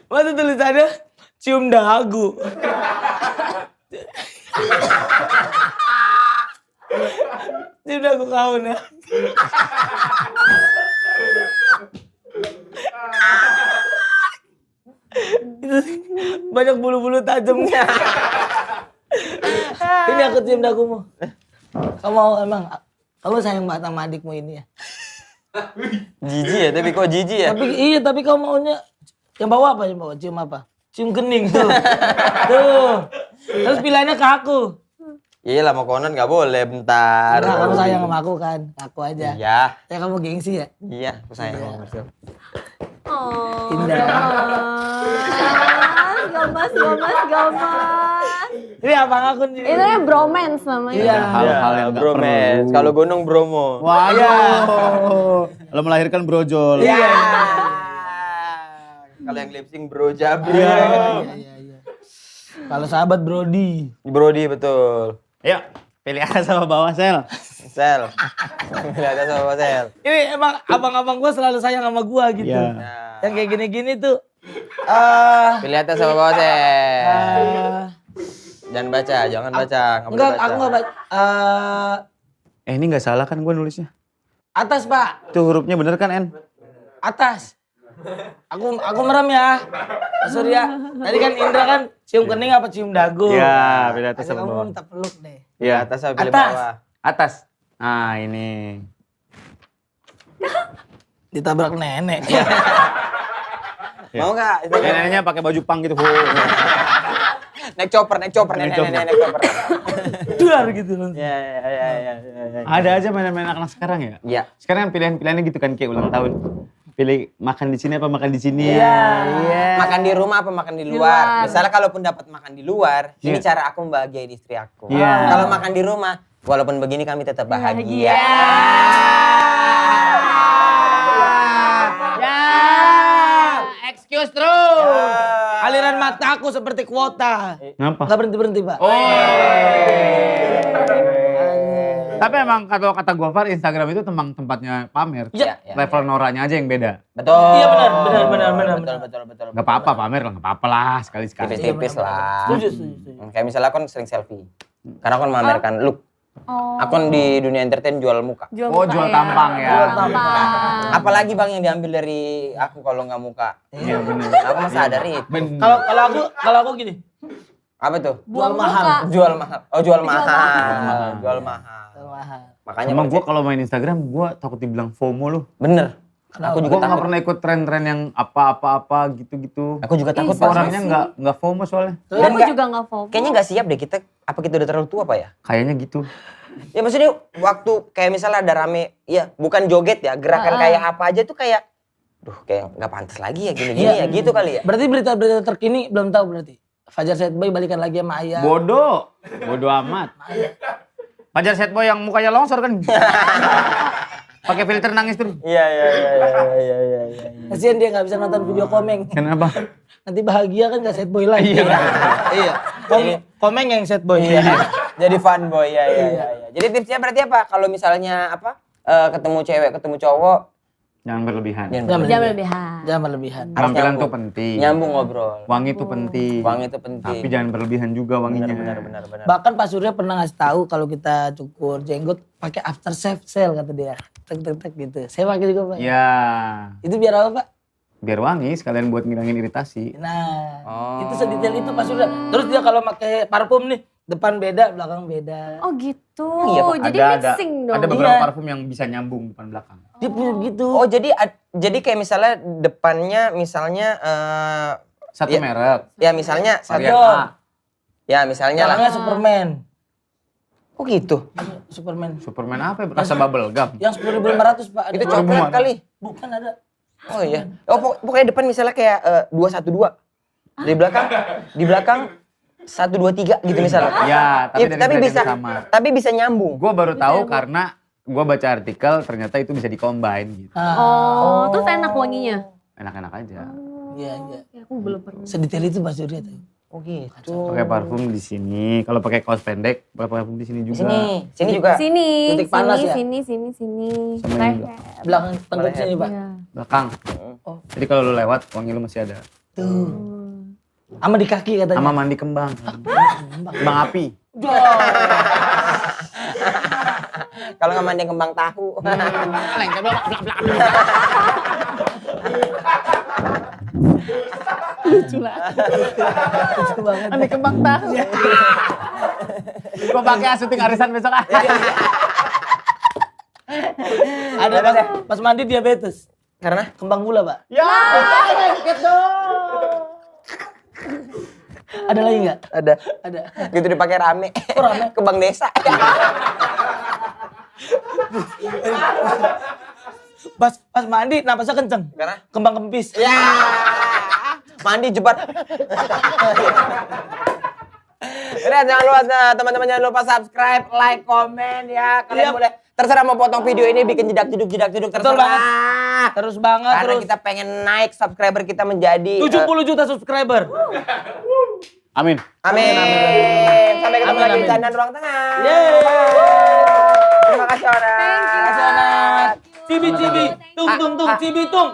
Masa tulisannya cium dagu. Cium dagu kau nah. Itu banyak bulu-bulu tajamnya. Ini aku cium dagumu. Kamu mau emang kamu sayang banget sama adikmu ini ya? Jijik ya, tapi kok jijik ya? Tapi kau maunya yang bawah apa? Yang bawah cium apa? Cium kening tuh. Tuh. Terus pilihannya ke aku. Iya lah, mau konon nggak boleh, bentar. Enggak, kamu sayang sama aku kan? Aku aja. Iya, Ya kamu gengsi ya? iya, aku sayang sama Marcel. Oh, Indah. Gamas. Ini abang aku nih. Itu ya bromance namanya. Iya. Hal-hal yang nggak bromance. perlu. Kalau gunung bromo. Waduh. Lo melahirkan brojol. Iya. Kalau yang lip sync bro Jabri. Iya. Kalau sahabat Brody. Brody betul. Yuk, pilih atas sama bawah, Sel. Sel. Lihat sama Sel. Ini emang abang-abang gua selalu sayang sama gua gitu. Iya. Nah, Yang kayak gini-gini tuh. pilih atas sama bawah Sel. Jangan baca. Nggak boleh Enggak, aku enggak baca. Ini nggak salah kan gue nulisnya? Atas, Pak. Itu hurufnya bener kan, En? Atas. Aku merem ya. Pak Surya. Tadi kan Indra kan cium kening apa cium dagu? Iya, pilih atas Ayo sama kamu bawah. minta peluk deh. Iya, atas sama pilih Atas. bawah. Atas. Nah, ini. Ditabrak nenek. Mau nggak? Neneknya pakai baju pang gitu. Naik chopper, nenek. Duar gitu langsung. Ya. Ada aja mainan-mainan anak sekarang ya? Iya. Sekarang kan pilihan-pilihannya gitu kan kayak ulang tahun. Pilih makan di sini apa makan di sini. Iya. Makan di rumah apa makan di luar? luar. Misalnya kalaupun dapat makan di luar, ini Iya. cara aku membahagiain istri aku. Iya. Kalau makan di rumah, walaupun begini kami tetap bahagia. Excuse terus. Aliran mataku seperti kuota. Ngapa? Enggak berhenti-berhenti, Pak. Tapi emang kata Gofar Instagram itu tempatnya pamer. Iya. Level noranya aja yang beda. Betul. Iya, benar. Betul. Gak apa-apa pamer lah, gak apa-apa lah sekali-sekali. Tipis-tipis lah. Setuju. Kayak misalnya aku sering selfie. Karena aku memamerkan look. Oh. Aku di dunia entertain jual muka. Oh, jual tampang ya. Jual tampang. Apalagi bang yang diambil dari aku kalau nggak muka. Iya benar. Aku mah sadar itu. Kalau aku gini, Apa tuh? jual Buang mahal. muka. Jual mahal. Oh jual mahal. mahal. Jual mahal. Jual mahal. Makanya Emang gue Bang, kalau main Instagram gue takut dibilang FOMO loh. bener. Kenapa? Aku Gue juga gak takut. pernah ikut tren-tren yang apa-apa gitu-gitu. Aku juga takut Ih, sama Pak. Orangnya nggak FOMO soalnya. Dan Aku nggak- juga nggak fokus. Kayaknya nggak siap deh kita. Apa kita udah terlalu tua Pak ya? Kayaknya gitu. Ya maksudnya waktu kayak misalnya ada rame, ya bukan joget ya, gerakan kayak apa aja tuh kayak, duh kayak nggak pantas lagi ya gini-gini Iya. ya gitu kali ya. Berarti berita-berita terkini belum tahu berarti. Fajar Setboy balikan lagi sama Ayah. Bodoh amat. Fajar Setboy yang mukanya longsor kan. Pakai filter nangis terus. Iya. Kasian dia nggak bisa nonton video komeng. Kenapa? Nanti bahagia kan nggak Setboy lagi. Iya. Komeng yang Setboy. Iya. Jadi fanboy ya. Jadi tipsnya berarti apa? Kalau misalnya apa ketemu cewek, ketemu cowok, Jangan berlebihan. Jangan Jangan berlebihan. Jangan berlebihan. Penampilan nyambung. tuh penting. Nyambung ngobrol. Wangi tuh penting. Wangi itu penting. Tapi jangan berlebihan juga wanginya. Benar. Bahkan Pak Surya pernah ngasih tahu kalau kita cukur jenggot pakai after shave gel kata dia. Tek gitu. Saya pakai juga Pak. Ya, Itu biar apa Pak? biar wangi sekalian buat ngilangin iritasi. Nah, Oh. itu sedetail itu Pak Surya. Terus dia kalau pakai parfum nih, depan beda, belakang beda. Oh gitu. Iya, Pak. Jadi mixing dong. Ada beberapa Iya. parfum yang bisa nyambung depan belakang. Dia punya begitu. Oh jadi kayak misalnya depannya misalnya Satu Iya. merek. ya misalnya Varian Sabun. A. ya misalnya lah. Belakangnya Superman. Oh gitu. Superman. Superman apa ya? Rasa bubble gum. Yang 10.500 Pak. Ada. Itu coklat kali. Bukan ada. Oh iya. Oh pokoknya depan misalnya kayak 212. Di belakang 123 gitu misalnya. Ya, tapi Iya, dari tapi brand bisa yang sama. tapi bisa nyambung. Gue baru tahu karena gue baca artikel ternyata itu bisa dicombine gitu. Oh, terus enak wanginya. Enak-enak aja. Iya, iya. Ya, aku belum pernah. Sedetail itu Pak Surya tuh. Oh gitu. Pakai parfum di sini. Kalau pakai kaos pendek, pakai parfum di sini Di juga. sini juga. Sini, Titik panas ya? sini. Sama Leher. ini. Belakang tengkuk sini Pak. Iya. Belakang. Oh. Jadi kalau lu lewat, wangi lu masih ada. Tuh. Sama di kaki katanya. Sama mandi kembang. Kembang api. Kalau nggak mandi kembang tahu. Lucu lah. Lucu banget. Mandi kembang tahu. Gue pakai syuting arisan besok ah. Ada pas mandi diabetes. Karena Kembang gula Pak. Ya. Ada lagi nggak? ada Ada. gitu dipakai rame. Kok rame? Kembang desa. Pas mandi napasnya kenceng. Karena Kembang kempis. ya mandi jebat. Udah jangan lupa teman-teman jangan lupa subscribe, like, komen ya. Kalian Iya. boleh terserah mau potong video ini bikin jedak jeduk Betul terserah. Terus banget Karena terus. kita pengen naik subscriber kita menjadi 70 juta subscriber. Amin. Amin. Sampai ketemu Amin, lagi di amin. Candaan Ruang Tengah. Yeay. Terima kasih Ona. Terima kasih Ona. Cibi cibi, tung tung tung, cibi tung.